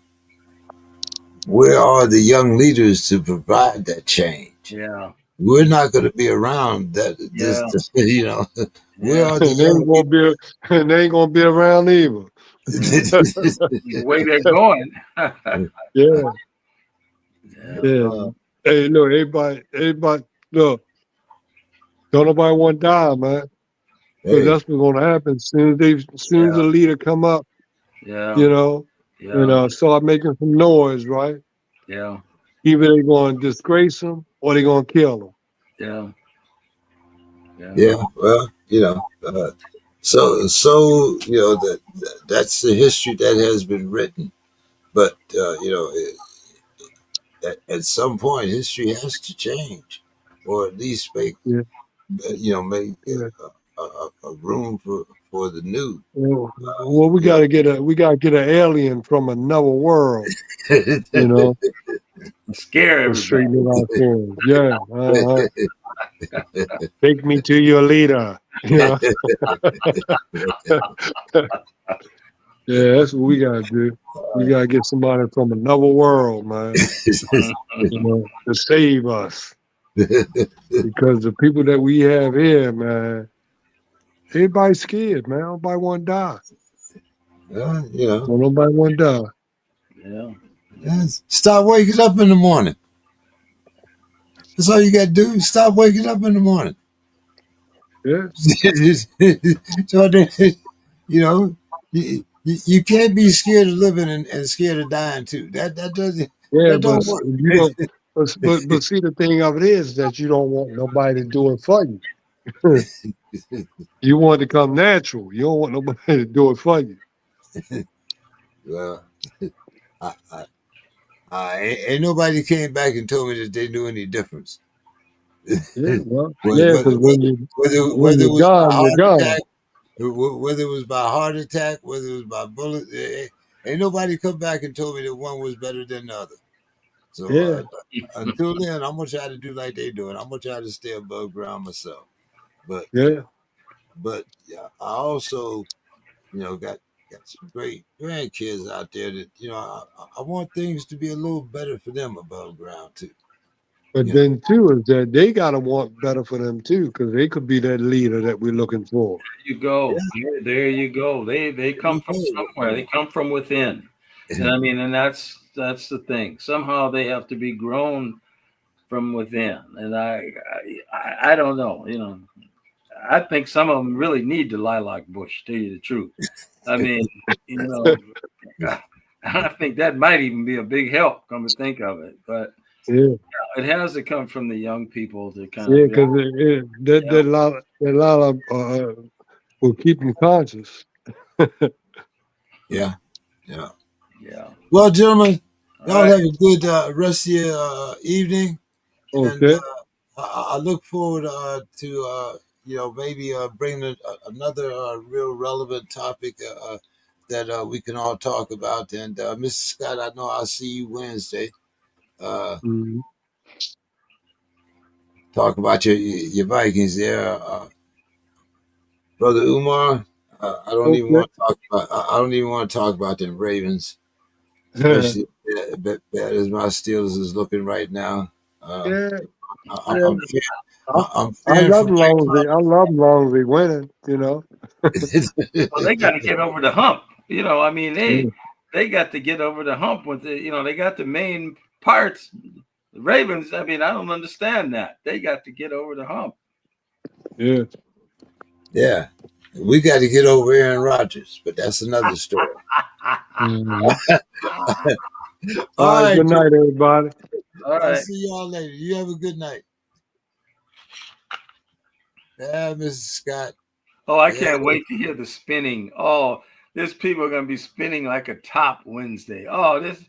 where are the young leaders to provide that change? yeah, We're not going to be around that yeah, where yeah, are the and they young ain't gonna be, and they ain't gonna be around either. yeah. The people? way they're going. Yeah, Yeah, yeah. uh, Hey, look, everybody, look. Don't nobody want to die, man, because hey, that's what's gonna happen soon as yeah, the leader come up, yeah, you know, and yeah, start making some noise, right? yeah, Either they gonna disgrace him or they gonna kill him. yeah, yeah, yeah. Well, so that's the history that has been written. But at some point, history has to change, or at least Yeah, make yeah. a room for the new. Well, we You know, gotta get an alien from another world, you know, scare to everybody. straighten it out for us. Yeah, take me to your leader, you know. Yeah, that's what we gotta do. We gotta get somebody from another world, man, to save us. Because the people that we have here, man, everybody's scared, man. Nobody want to die. you know, Don't nobody want to die. Yeah, stop waking up in the morning. That's all you got to do. Stop waking up in the morning. Yeah, So you know, you can't be scared of living and scared of dying too. That doesn't yeah, that but don't work. if you don't. But see, the thing of it is that you don't want nobody to do it for you. You want it to come natural. You don't want nobody to do it for you. Well, I, I, ain't nobody came back and told me that they knew any difference. Yeah, well, whether, yeah, whether, because when whether you're it was by gone, you're heart gone. attack, whether it was by heart attack, whether it was by bullet, ain't nobody come back and told me that one was better than the other. So Yeah, until then, I'm gonna try to do like they doing. I'm gonna try to stay above ground myself. But yeah. yeah, I also got some great grandkids out there that I want things to be a little better for them above ground too. But You know, then too is that they gotta want better for them too, because they could be that leader that we're looking for. You go. yeah, There you go. They there you come from somewhere. They come from within. And go. I mean, and that's the thing. Somehow they have to be grown from within. And I don't know. I think some of them really need the lilac bush. To tell you the truth. I mean, you know, I think that might even be a big help. Come to think of it, but Yeah, it has to come from the young people to kind yeah, of build. because Yeah, that lot of will keep them conscious. Yeah, yeah. yeah. Well, gentlemen, All y'all right. have a good rest of your evening, and Okay. I look forward to maybe bringing another real relevant topic that we can all talk about. And Mr. Scott, I know I'll see you Wednesday. Uh, Mhm. talk about your Vikings there, brother Umar. I don't even Okay. want to talk about. I don't even want to talk about them Ravens, especially bad as my Steelers is looking right now. Uh, Yeah, I, yeah. I'm fearing, I, I'm I fearing love for them long as they winning. Well, they got to my get over the hump. I mean, Yeah, they got to get over the hump with the. They got the main parts. The Ravens. I mean, I don't understand that. They got to get over the hump. yeah. Yeah, we got to get over Aaron Rodgers, but that's another story. Mhm. All All right. right, Good night, everybody. All I'll right. see y'all later. You have a good night. Yeah, Mrs. Scott. Oh, I Yeah. can't wait to hear the spinning. Oh, this people are going to be spinning like a top Wednesday. Oh, this